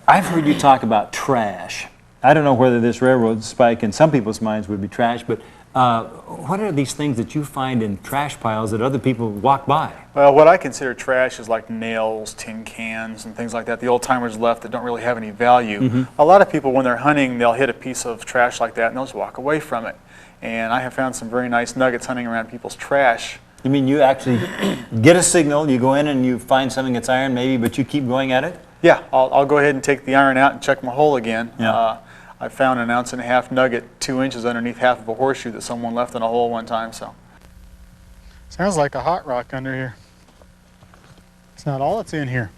I've heard you talk about trash. I don't know whether this railroad spike in some people's minds would be trash, but what are these things that you find in trash piles that other people walk by? Well, what I consider trash is like nails, tin cans, and things like that. The old timers left that don't really have any value. A lot of people, when they're hunting, they'll hit a piece of trash like that and they'll just walk away from it. And I have found some very nice nuggets hunting around people's trash. You mean you actually get a signal, you go in and you find something that's iron maybe, but you keep going at it? Yeah, I'll go ahead and take the iron out and check my hole again. Yeah. I found an 1.5 ounce nugget 2 inches underneath half of a horseshoe that someone left in a hole one time. So sounds like a hot rock under here. It's not all that's in here.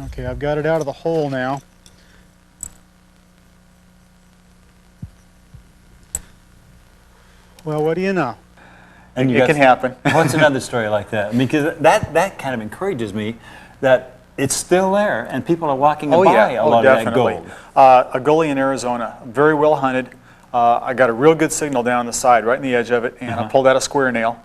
Okay, I've got it out of the hole now. Well, what do you know? And it can happen. What's another story like that? I mean, because that kind of encourages me that it's still there and people are walking by a lot of that gold. A gully in Arizona, very well hunted. I got a real good signal down the side, right in the edge of it, and I pulled out a square nail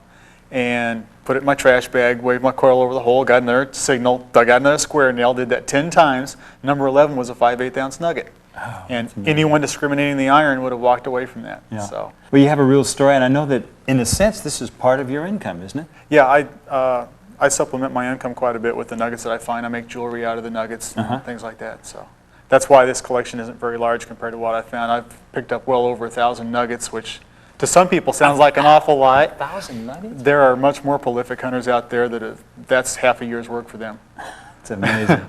and put it in my trash bag, waved my coil over the hole, got another signal, dug out another square nail, did that 10 times. Number 11 was a 5/8 ounce nugget. Oh, and anyone discriminating the iron would have walked away from that. Yeah. So. Well, you have a real story, and I know that in a sense this is part of your income, isn't it? Yeah, I supplement my income quite a bit with the nuggets that I find. I make jewelry out of the nuggets, and things like that. So that's why this collection isn't very large compared to what I found. I've picked up well over 1,000 nuggets, which to some people sounds like an awful lot. 1,000 nuggets? There are much more prolific hunters out there that's half a year's work for them. It's amazing.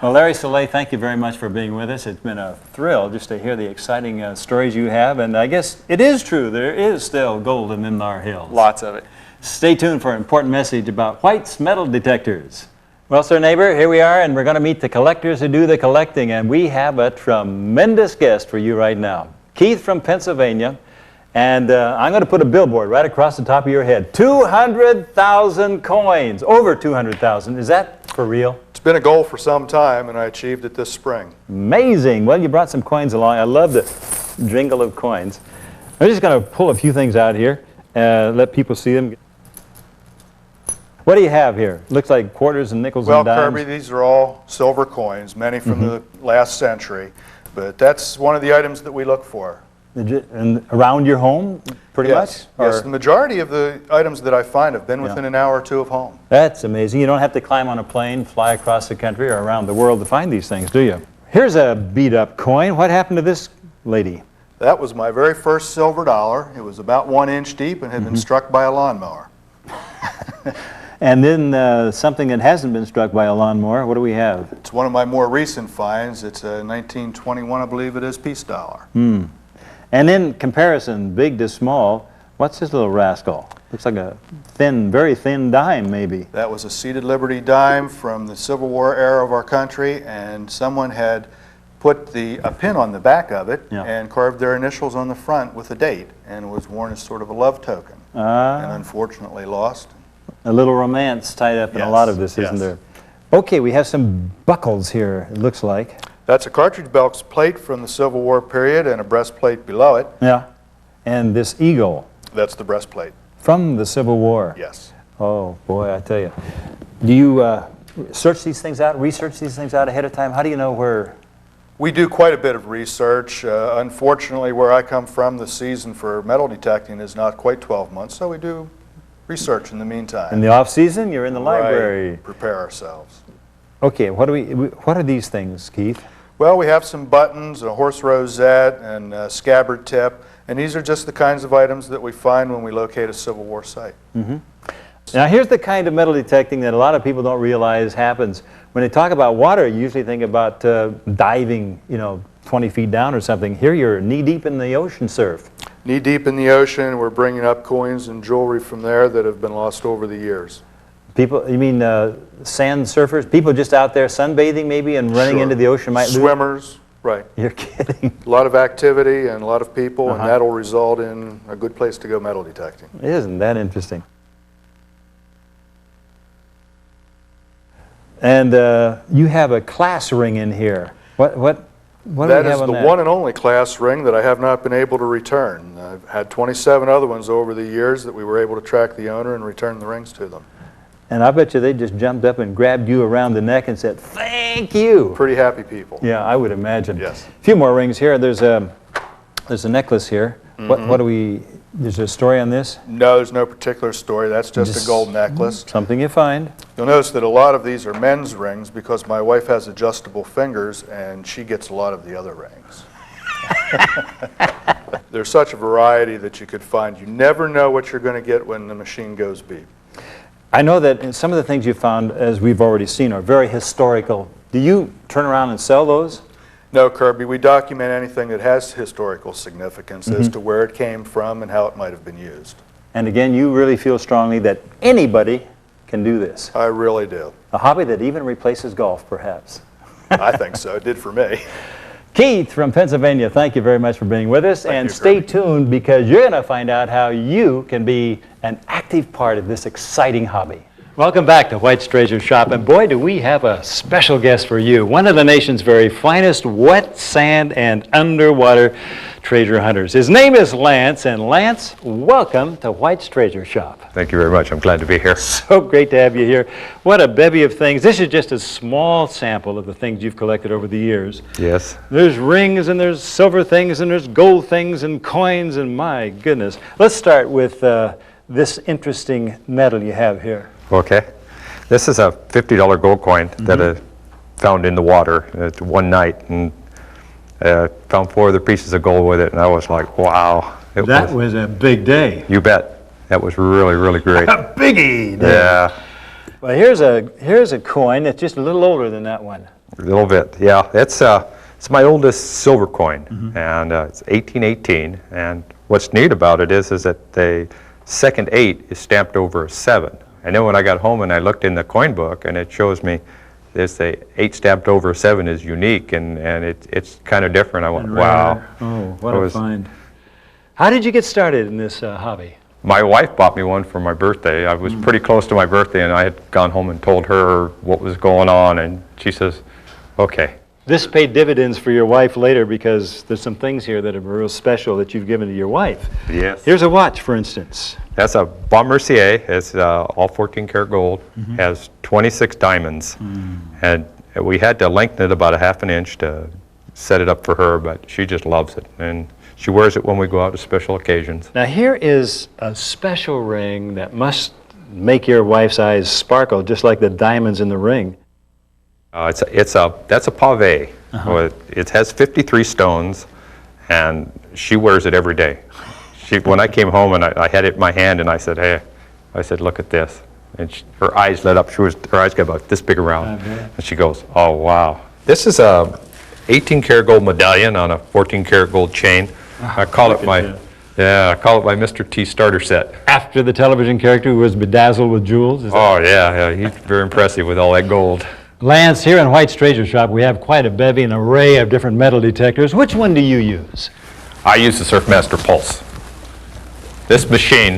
Well, Larry Soleil, thank you very much for being with us. It's been a thrill just to hear the exciting stories you have, and I guess it is true. There is still gold in them thar hills. Lots of it. Stay tuned for an important message about White's metal detectors. Well, sir, neighbor, here we are, and we're going to meet the collectors who do the collecting, and we have a tremendous guest for you right now. Keith from Pennsylvania, And I'm going to put a billboard right across the top of your head. 200,000 coins, over 200,000. Is that for real? It's been a goal for some time, and I achieved it this spring. Amazing. Well, you brought some coins along. I love the jingle of coins. I'm just going to pull a few things out here, let people see them. What do you have here? Looks like quarters and nickels and dimes. Well, Kirby, these are all silver coins, many from the last century, but that's one of the items that we look for. And around your home, pretty much? Yes, the majority of the items that I find have been within an hour or two of home. That's amazing. You don't have to climb on a plane, fly across the country or around the world to find these things, do you? Here's a beat-up coin. What happened to this lady? That was my very first silver dollar. It was about 1 inch deep and had been struck by a lawnmower. And then something that hasn't been struck by a lawnmower. What do we have? It's one of my more recent finds. It's a 1921, I believe it is, piece dollar. And in comparison, big to small, what's this little rascal? Looks like a thin, very thin dime, maybe. That was a seated Liberty dime from the Civil War era of our country, and someone had put a pin on the back of it and carved their initials on the front with a date, and it was worn as sort of a love token, and unfortunately lost. A little romance tied up in a lot of this, isn't there? Okay, we have some buckles here, it looks like. That's a cartridge belt plate from the Civil War period and a breastplate below it. Yeah. And this eagle. That's the breastplate. From the Civil War. Yes. Oh, boy, I tell you. Do you search these things out, research these things out ahead of time? How do you know where? We do quite a bit of research. Unfortunately, where I come from, the season for metal detecting is not quite 12 months, so we do research in the meantime. In the off season, you're in the library. Right. Prepare ourselves. Okay, what are these things, Keith? Well, we have some buttons, a horse rosette, and a scabbard tip, and these are just the kinds of items that we find when we locate a Civil War site. Now, here's the kind of metal detecting that a lot of people don't realize happens. When they talk about water, you usually think about diving, 20 feet down or something. Here you're knee-deep in the ocean surf. Knee-deep in the ocean, we're bringing up coins and jewelry from there that have been lost over the years. People, you mean sand surfers? People just out there sunbathing maybe and running into the ocean might lose? Swimmers, right. You're kidding. A lot of activity and a lot of people, and that'll result in a good place to go metal detecting. Isn't that interesting? And you have a class ring in here. What do we have on that? That is the one and only class ring that I have not been able to return. I've had 27 other ones over the years that we were able to track the owner and return the rings to them. And I bet you they just jumped up and grabbed you around the neck and said, "Thank you." Pretty happy people. Yeah, I would imagine. Yes. A few more rings here. There's a necklace here. What do we? There's a story on this? No, there's no particular story. That's just a gold necklace. Something you find. You'll notice that a lot of these are men's rings because my wife has adjustable fingers and she gets a lot of the other rings. There's such a variety that you could find. You never know what you're going to get when the machine goes beep. I know that some of the things you found, as we've already seen, are very historical. Do you turn around and sell those? No, Kirby. We document anything that has historical significance as to where it came from and how it might have been used. And again, you really feel strongly that anybody can do this. I really do. A hobby that even replaces golf, perhaps. I think so. It did for me. Keith from Pennsylvania, thank you very much for being with us. And stay tuned because you're going to find out how you can be an active part of this exciting hobby. Welcome back to White's Treasure Shop, and boy, do we have a special guest for you. One of the nation's very finest wet sand and underwater treasure hunters. His name is Lance, and Lance, welcome to White's Treasure Shop. Thank you very much. I'm glad to be here. So great to have you here. What a bevy of things. This is just a small sample of the things you've collected over the years. Yes. There's rings, and there's silver things, and there's gold things, and coins, and my goodness. Let's start with this interesting metal you have here. Okay. This is a $50 gold coin that I found in the water one night, and found 4 other pieces of gold with it, and I was like, wow. That was a big day. You bet. That was really, really great. A biggie day. Yeah. Well, here's a coin that's just a little older than that one. A little bit, yeah. It's my oldest silver coin, and it's 1818, and what's neat about it is that the second 8 is stamped over a 7. And then when I got home and I looked in the coin book, and it shows me this 8 stamped over a 7 is unique, and it's kind of different. I went, wow. Oh, what a find. How did you get started in this hobby? My wife bought me one for my birthday. I was pretty close to my birthday, and I had gone home and told her what was going on, and she says, okay. This paid dividends for your wife later because there's some things here that are real special that you've given to your wife. Yes. Here's a watch, for instance. That's a Bon Mercier. It's all 14 karat gold. Has 26 diamonds. And we had to lengthen it about a ½ inch to set it up for her, but she just loves it. And she wears it when we go out to special occasions. Now here is a special ring that must make your wife's eyes sparkle just like the diamonds in the ring. That's a pave. It has 53 stones, and she wears it every day. When I came home and I had it in my hand, and I said, hey, look at this. And her eyes lit up. Her eyes got about this big around. And she goes, oh, wow. This is a 18 karat gold medallion on a 14 karat gold chain. I call it my Mr. T starter set. After the television character who was bedazzled with jewels? Yeah, he's very impressive with all that gold. Lance, here in White's Treasure Shop, we have quite a bevy and array of different metal detectors. Which one do you use? I use the Surfmaster Pulse. This machine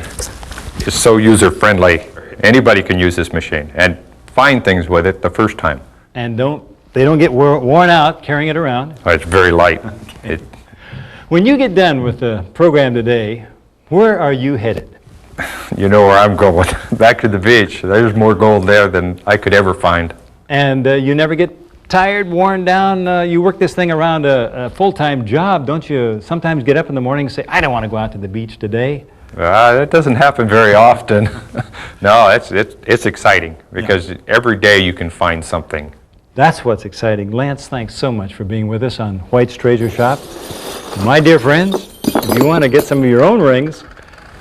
is so user-friendly. Anybody can use this machine and find things with it the first time. And they don't get worn out carrying it around? Oh, it's very light. Okay. When you get done with the program today, where are you headed? You know where I'm going. Back to the beach. There's more gold there than I could ever find. And you never get tired, worn down? You work this thing around a full-time job. Don't you sometimes get up in the morning and say, I don't want to go out to the beach today? That doesn't happen very often. No, it's exciting because every day you can find something. That's what's exciting. Lance, thanks so much for being with us on White's Treasure Shop. My dear friends, if you want to get some of your own rings,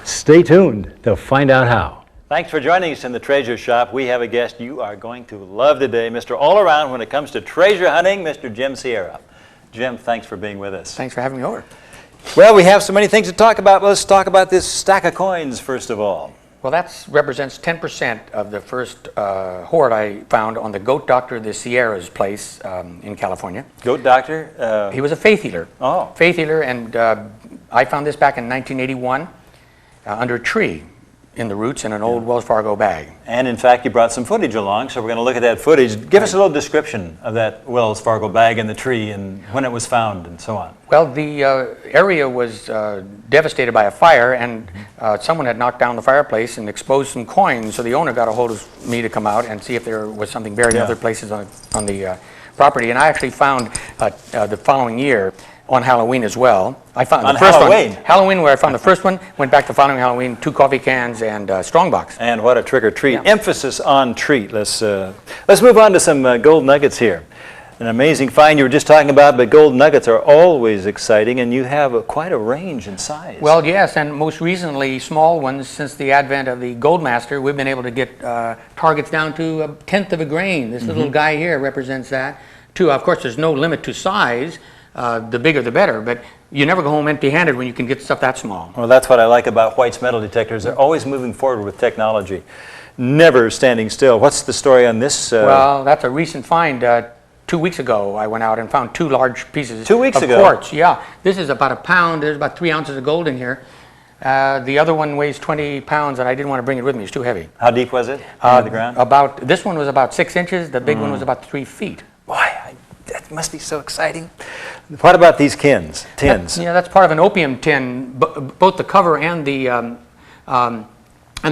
stay tuned to find out how. Thanks for joining us in the Treasure Shop. We have a guest you are going to love today, Mr. All-Around when it comes to treasure hunting, Mr. Jim Sierra. Jim, thanks for being with us. Thanks for having me over. Well, we have so many things to talk about. Let's talk about this stack of coins first of all. Well, that represents 10% of the first hoard I found on the Goat Doctor of the Sierras place in California. Goat Doctor? He was a faith healer. Oh. Faith healer, and I found this back in 1981 under a tree in the roots in an old Wells Fargo bag. And in fact, you brought some footage along, so we're going to look at that footage. Give us a little description of that Wells Fargo bag in the tree and when it was found and so on. Well, the area was devastated by a fire, and someone had knocked down the fireplace and exposed some coins, so the owner got a hold of me to come out and see if there was something buried in other places on the property. And I actually found the following year, on Halloween as well. I found the first Halloween? one. Halloween, where I found the first one, went back the following Halloween, 2 coffee cans and strongbox. And what a trick or treat. Yeah. Emphasis on treat. Let's move on to some gold nuggets here. An amazing find you were just talking about, but gold nuggets are always exciting, and you have quite a range in size. Well, yes, and most recently, small ones. Since the advent of the Goldmaster, we've been able to get targets down to 1/10 of a grain. This little guy here represents that. Too, of course, there's no limit to size. The bigger the better, but you never go home empty-handed when you can get stuff that small. Well, that's what I like about White's metal detectors. They're always moving forward with technology, never standing still. What's the story on this? Well, that's a recent find. 2 weeks ago, I went out and found 2 large pieces 2 weeks of ago? quartz. Yeah, this is about a pound. There's about 3 ounces of gold in here. The other one weighs 20 pounds, and I didn't want to bring it with me. It's too heavy. How deep was it into the ground? This one was about 6 inches. The big one was about 3 feet. Boy, that must be so exciting. What about these tins? That's part of an opium tin. Both the cover and the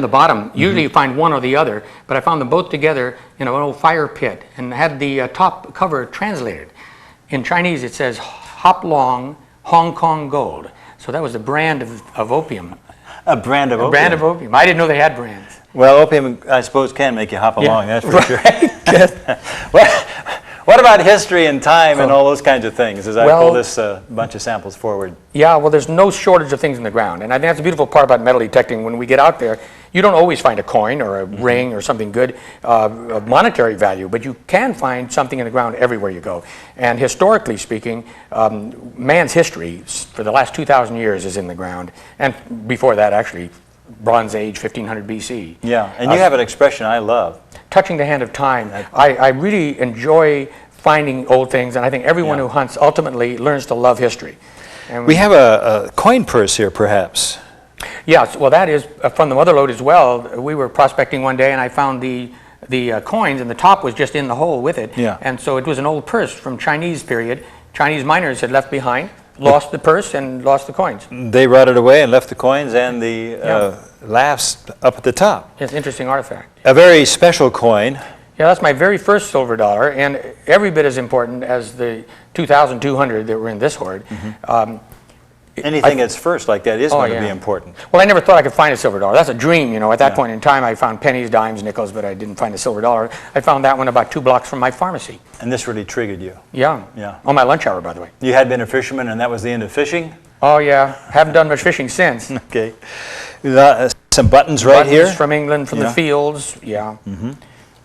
bottom. Usually you find one or the other, but I found them both together in an old fire pit and had the top cover translated. In Chinese it says Hop Long Hong Kong Gold. So that was a brand of opium. A brand of opium? A brand of opium. I didn't know they had brands. Well, opium, I suppose, can make you hop along, that's for sure. Well, what about history and time and all those kinds of things as I pull this bunch of samples forward? Yeah, well, there's no shortage of things in the ground. And I think that's the beautiful part about metal detecting. When we get out there, you don't always find a coin or a ring or something good of monetary value, but you can find something in the ground everywhere you go. And historically speaking, man's history for the last 2,000 years is in the ground. And before that, actually, Bronze Age, 1500 BC. Yeah, and you have an expression I love. Touching the hand of time. I really enjoy finding old things, and I think everyone who hunts ultimately learns to love history. And We have a coin purse here, perhaps. Yes, well, that is from the mother lode as well. We were prospecting one day, and I found the coins, and the top was just in the hole with it. Yeah. And so it was an old purse from Chinese period. Chinese miners had left behind, lost the purse, and lost the coins. They rotted away and left the coins and the laughs up at the top. It's an interesting artifact. A very special coin. Yeah, that's my very first silver dollar, and every bit as important as the 2,200 that were in this hoard. Anything that's first like that is going to be important. Well, I never thought I could find a silver dollar. That's a dream, you know. At that point in time, I found pennies, dimes, nickels, but I didn't find a silver dollar. I found that one about 2 blocks from my pharmacy. And this really triggered you. Yeah. Yeah. On my lunch hour, by the way. You had been a fisherman, and that was the end of fishing? Oh, yeah. Haven't done much fishing since. Okay. Some buttons right here. Buttons from England, from the fields. Yeah. Mm-hmm.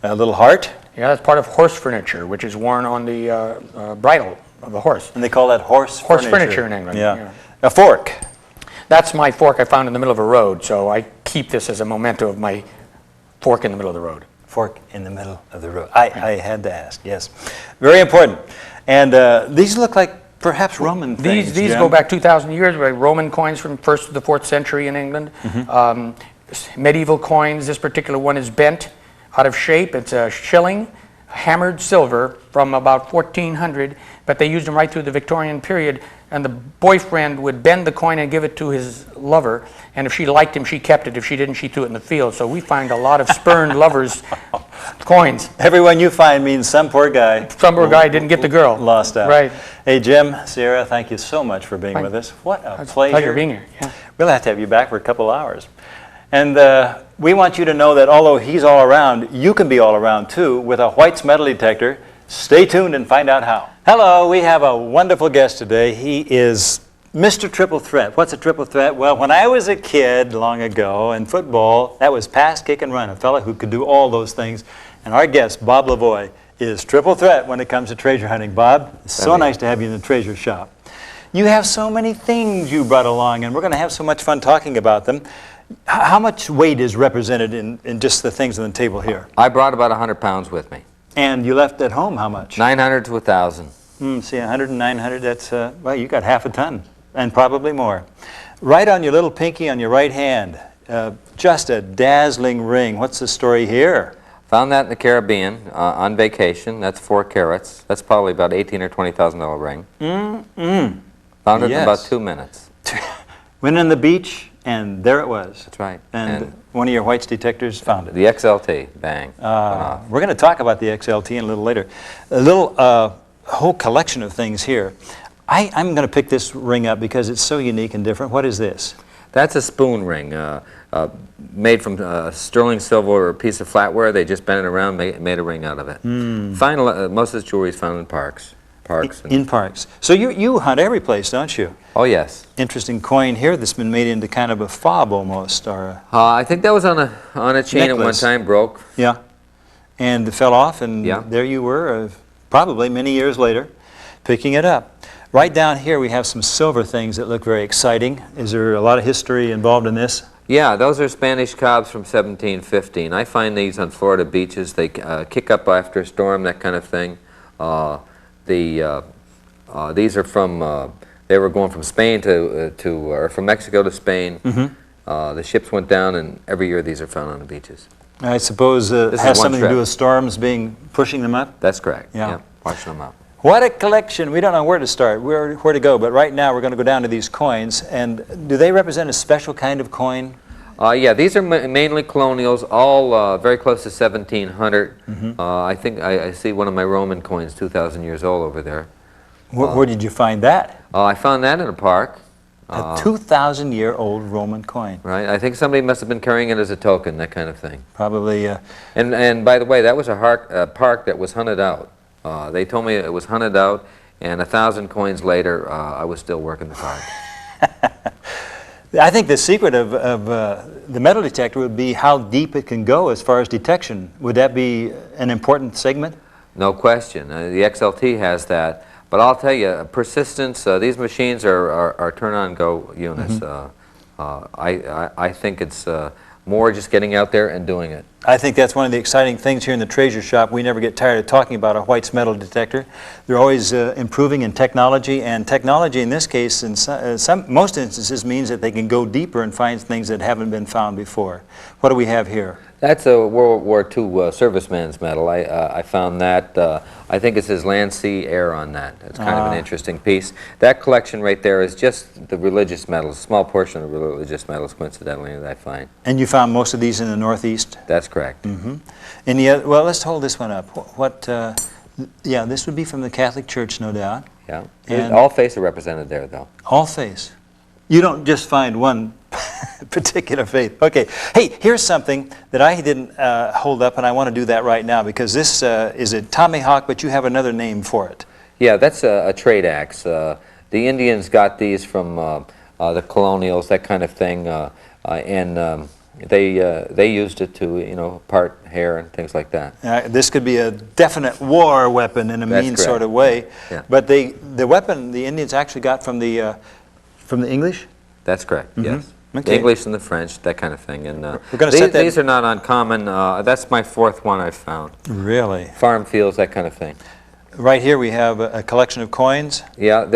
A little heart. Yeah, that's part of horse furniture, which is worn on the bridle of the horse. And they call that horse furniture in England. Yeah. A fork. That's my fork I found in the middle of a road, so I keep this as a memento of my fork in the middle of the road. Fork in the middle of the road. I had to ask, yes. Very important. And these look like perhaps Roman things. These go back 2,000 years, like Roman coins from 1st to the 4th century in England. Medieval coins, this particular one is bent, out of shape. It's a shilling, hammered silver from about 1400, but they used them right through the Victorian period. And the boyfriend would bend the coin and give it to his lover, and if she liked him, she kept it. If she didn't, she threw it in the field. So we find a lot of spurned lovers' coins. Everyone you find means some poor guy. Some poor guy didn't get the girl. Lost out. Right. Hey, Jim, Sierra, thank you so much for being with us. What a pleasure. Being here. Yeah. We'll have to have you back for a couple hours. And we want you to know that although he's all around, you can be all around too with a White's metal detector. Stay tuned and find out how. Hello, we have a wonderful guest today. He is Mr. Triple Threat. What's a triple threat? Well, when I was a kid long ago in football, that was pass, kick, and run, a fella who could do all those things. And our guest, Bob LaVoy, is triple threat when it comes to treasure hunting. Bob, it's so nice to have you in the treasure shop. You have so many things you brought along, and we're going to have so much fun talking about them. How much weight is represented in just the things on the table here? I brought about 100 pounds with me. And you left at home how much? 900 to 1,000. See, 100 and 900, that's, well, you got half a ton, and probably more. Right on your little pinky on your right hand, just a dazzling ring. What's the story here? Found that in the Caribbean on vacation. That's 4 carats. That's probably about $18,000 or $20,000 ring. Found it in about 2 minutes. Went on the beach, and there it was. That's right. And one of your White's detectors found it. The XLT, bang. We're going to talk about the XLT in a little later. A little whole collection of things here. I'm going to pick this ring up because it's so unique and different. What is this? That's a spoon ring made from sterling silver or a piece of flatware. They just bent it around, made a ring out of it. Most of this jewelry is found in parks. In parks. So you hunt every place, don't you? Oh, yes. Interesting coin here that's been made into kind of a fob almost, or I think that was on a chain at one time, broke. Yeah. And it fell off, and there you were, probably many years later, picking it up. Right down here we have some silver things that look very exciting. Is there a lot of history involved in this? Yeah, those are Spanish cobs from 1715. I find these on Florida beaches. They kick up after a storm, that kind of thing. These are from, they were going from Spain or from Mexico to Spain. The ships went down, and every year these are found on the beaches. I suppose it has something to do with storms pushing them up? That's correct. Yeah. Washing them up. What a collection. We don't know where to start, where to go, but right now we're going to go down to these coins. And do they represent a special kind of coin? Yeah, these are mainly colonials, all very close to 1700. I think I see one of my Roman coins, 2,000 years old over there. Where did you find that? I found that in a park. A 2,000-year-old Roman coin. Right. I think somebody must have been carrying it as a token, that kind of thing. Probably. And by the way, that was a park that was hunted out. They told me it was hunted out, and 1,000 coins later, I was still working the park. I think the secret of the metal detector would be how deep it can go as far as detection. Would that be an important segment? No question. The XLT has that. But I'll tell you, persistence, these machines are turn-on-go units. I think it's more just getting out there and doing it. I think that's one of the exciting things here in the treasure shop. We never get tired of talking about a White's metal detector. They're always improving in technology, and technology in this case, in most instances, means that they can go deeper and find things that haven't been found before. What do we have here? That's a World War II serviceman's medal. I found that. I think it says Land, Sea, Air on that. That's kind of an interesting piece. That collection right there is just the religious medals, a small portion of the religious medals, coincidentally, that I find. And you found most of these in the Northeast? That's correct. Mm-hmm. Any other, well, let's hold this one up. Yeah, this would be from the Catholic Church, no doubt. Yeah. And all faiths are represented there, though. All faiths. You don't just find one particular faith. Okay. Hey, here's something that I didn't hold up, and I want to do that right now because this is a tomahawk, but you have another name for it. Yeah, that's a trade axe. The Indians got these from the colonials, that kind of thing, and they used it to, part hair and things like that. This could be a definite war weapon in a mean sort of way. Yeah. But the weapon the Indians actually got from the English? That's correct, yes. Okay. The English and the French, that kind of thing. And We're gonna set that. these are not uncommon. That's my fourth one I've found. Really? Farm fields, that kind of thing. Right here we have a collection of coins. Yeah,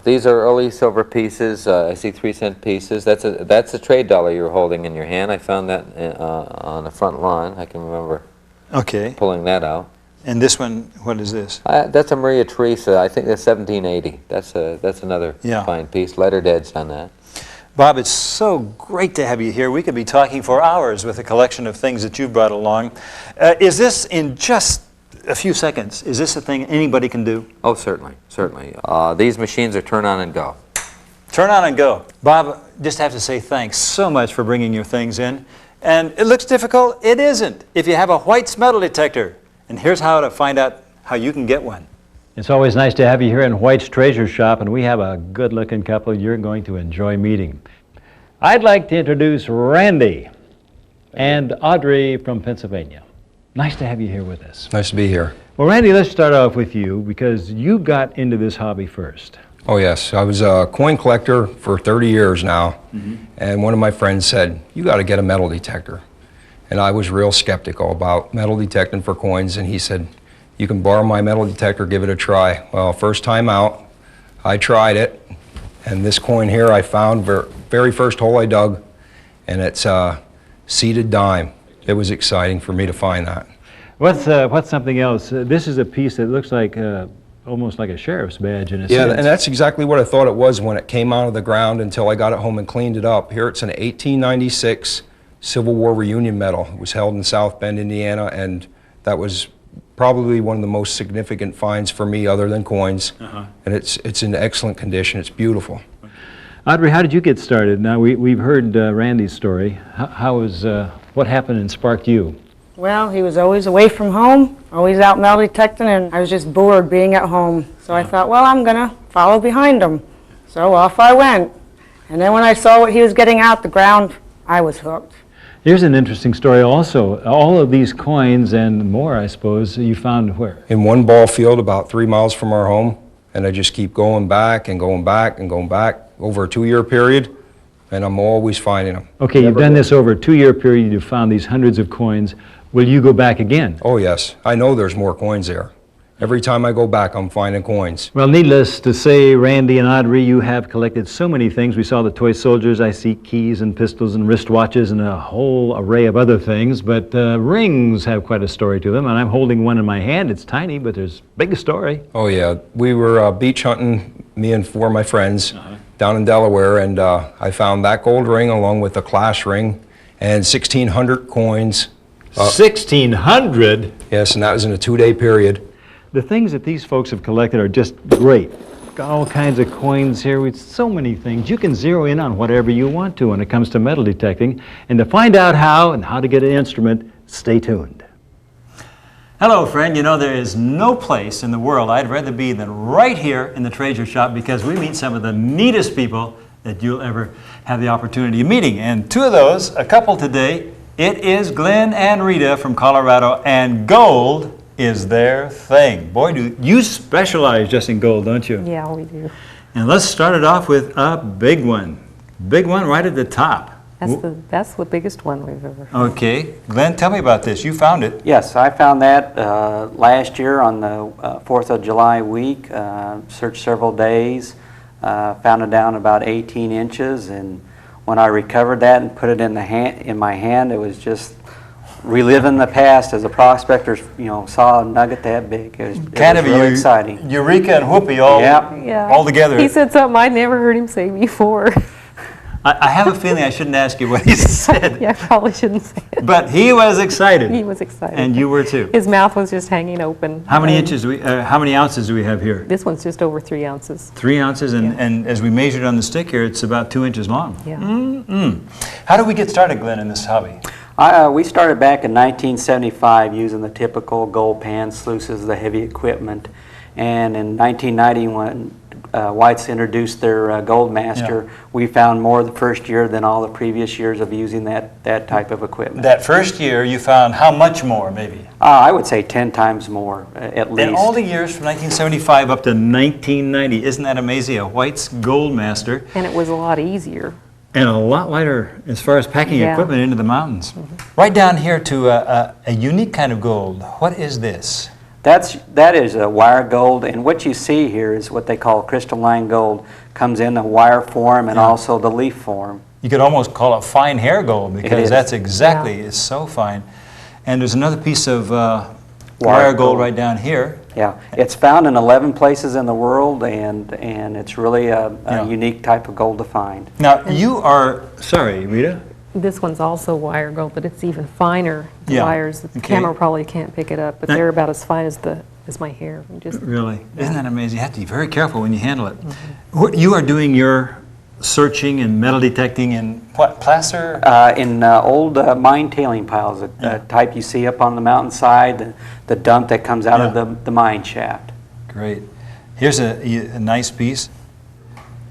these are early silver pieces. I see 3-cent pieces. That's a trade dollar you're holding in your hand. I found that on the front lawn. I can remember pulling that out. And this one, what is this? That's a Maria Teresa. I think that's 1780. That's another fine piece. Lettered edge on that. Bob, it's so great to have you here. We could be talking for hours with a collection of things that you've brought along. Is this, in just a few seconds, is this a thing anybody can do? Oh, certainly, certainly. These machines are turn on and go. Turn on and go. Bob, just have to say thanks so much for bringing your things in. And it looks difficult. It isn't. If you have a White's metal detector, and here's how to find out how you can get one. It's always nice to have you here in White's Treasure Shop, and we have a good-looking couple you're going to enjoy meeting. I'd like to introduce Randy and Audrey from Pennsylvania. Nice to have you here with us. Nice to be here. Well, Randy, let's start off with you because you got into this hobby first. Oh yes, I was a coin collector for 30 years now, and one of my friends said, you got to get a metal detector. And I was real skeptical about metal detecting for coins, and he said, you can borrow my metal detector, give it a try. Well, first time out, I tried it, and this coin here I found, very first hole I dug, and it's a seated dime. It was exciting for me to find that. What's something else? This is a piece that looks like almost like a sheriff's badge in a sense. Yeah, and that's exactly what I thought it was when it came out of the ground until I got it home and cleaned it up. Here it's an 1896 Civil War reunion medal. It was held in South Bend, Indiana, and that was probably one of the most significant finds for me other than coins. And it's in excellent condition. It's beautiful. Audrey, how did you get started? Now, we've heard Randy's story. What happened and sparked you? Well, he was always away from home, always out metal detecting, and I was just bored being at home. So I thought, well, I'm going to follow behind him. So off I went. And then when I saw what he was getting out the ground, I was hooked. Here's an interesting story also. All of these coins and more, I suppose, you found where? In one ball field about 3 miles from our home, and I just keep going back and going back and going back over a 2-year period, and I'm always finding them. Okay, you've done this over a 2-year period. You've found these hundreds of coins. Will you go back again? Oh yes, I know there's more coins there. Every time I go back, I'm finding coins. Well, needless to say, Randy and Audrey, you have collected so many things. We saw the toy soldiers. I see keys and pistols and wristwatches and a whole array of other things. But rings have quite a story to them, and I'm holding one in my hand. It's tiny, but there's a big story. Oh yeah, we were beach hunting, me and 4 of my friends, down in Delaware, and I found that gold ring along with a class ring and 1,600 coins. 1,600? Yes, and that was in a 2-day period. The things that these folks have collected are just great. Got all kinds of coins here with so many things. You can zero in on whatever you want to when it comes to metal detecting. And to find out how and how to get an instrument, stay tuned. Hello, friend. You know, there is no place in the world I'd rather be than right here in the Treasure Shop because we meet some of the neatest people that you'll ever have the opportunity of meeting. And 2 of those, a couple today, it is Glenn and Rita from Colorado, and gold is their thing. Boy, do you specialize just in gold, don't you? Yeah, we do. And let's start it off with a big one. Big one right at the top. That's the biggest one we've ever found. Okay. Glenn, tell me about this. You found it. Yes, I found that last year on the 4th of July week. Searched several days, found it down about 18 inches, and when I recovered that and put it in my hand, it was just reliving the past as a prospector, saw a nugget that big. It was really exciting. Eureka and whoopee all together. He said something I'd never heard him say before. I have a feeling I shouldn't ask you what he said. Yeah, I probably shouldn't say it. But he was excited. He was excited. And you were too. His mouth was just hanging open. How many how many ounces do we have here? This one's just over 3 ounces. 3 ounces, and as we measured on the stick here, it's about 2 inches long. Yeah. How did we get started, Glenn, in this hobby? We started back in 1975 using the typical gold pan sluices, the heavy equipment. And in 1990, when Whites introduced their Gold Master, we found more the first year than all the previous years of using that type of equipment. That first year, you found how much more, maybe? I would say 10 times more, at least. In all the years from 1975 up to 1990, isn't that amazing? A White's Gold Master. And it was a lot easier. And a lot lighter as far as packing equipment into the mountains. Right down here to a unique kind of gold. What is this? That is a wire gold, and what you see here is what they call crystalline gold. Comes in the wire form and also the leaf form. You could almost call it fine hair gold because that's exactly, it's so fine. And there's another piece of wire gold right down here. Yeah, it's found in 11 places in the world, and it's really a unique type of gold to find. Now, you are, sorry, Rita? This one's also wire gold, but it's even finer. The wires, the camera probably can't pick it up, but they're about as fine as my hair. Really? Isn't that amazing? You have to be very careful when you handle it. You are doing your searching and metal detecting in what, placer? In old mine tailing piles, the type you see up on the mountainside, the dump that comes out of the mine shaft. Great. Here's a nice piece.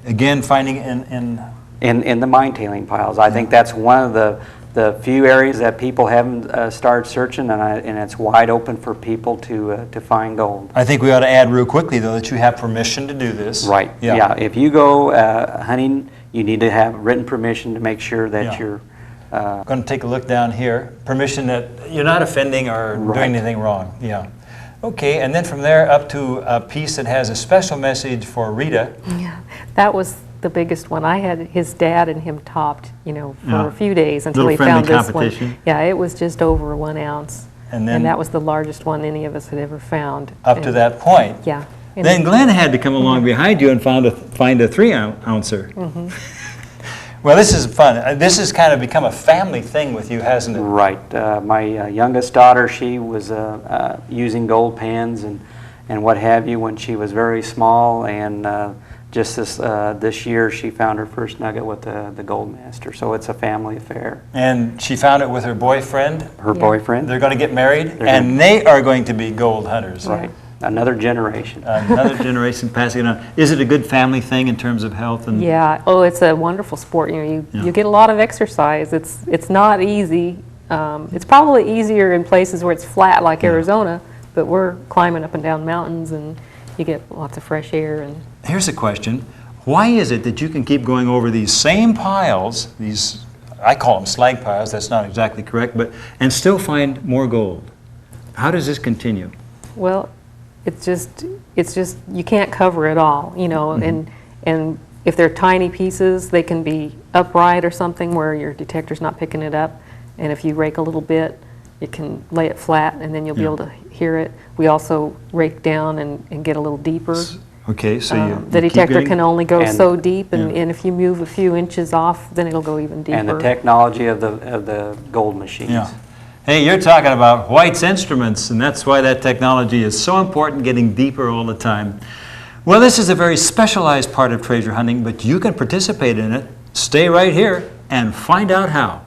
Again, finding in the mine tailing piles. I think that's one of the few areas that people haven't started searching, and it's wide open for people to find gold. I think we ought to add real quickly, though, that you have permission to do this. Right. Yeah. If you go hunting, you need to have written permission to make sure that you're... I'm going to take a look down here. Permission that you're not offending or doing anything wrong. Yeah. Okay, and then from there up to a piece that has a special message for Rita. Yeah, that was the biggest one. I had his dad and him topped, for a few days until he found this one. Yeah, it was just over 1 ounce. And that was the largest one any of us had ever found. Up to that point. Yeah. Then Glenn had to come along behind you and find a 3-ouncer. Well, this is fun. This has kind of become a family thing with you, hasn't it? Right. My youngest daughter, she was using gold pans and what have you when she was very small, and just this year she found her first nugget with the Gold Master. So it's a family affair. And she found it with her boyfriend? Her boyfriend. They're going to get married, and they are going to be gold hunters. Right. Another generation. Another generation passing it on. Is it a good family thing in terms of health? And yeah. Oh, it's a wonderful sport. You get a lot of exercise. It's not easy. It's probably easier in places where it's flat like Arizona, but we're climbing up and down mountains, and you get lots of fresh air. And here's a question. Why is it that you can keep going over these same piles, these, I call them slag piles, that's not exactly correct, and still find more gold? How does this continue? Well, it's just you can't cover it all, and if they're tiny pieces, they can be upright or something where your detector's not picking it up, and if you rake a little bit, you can lay it flat and then you'll be able to hear it. We also rake down and get a little deeper. Okay, so the detector can only go so deep, and if you move a few inches off, then it'll go even deeper. And the technology of the gold machines. Yeah. Hey, you're talking about White's instruments, and that's why that technology is so important, getting deeper all the time. Well, this is a very specialized part of treasure hunting, but you can participate in it. Stay right here and find out how.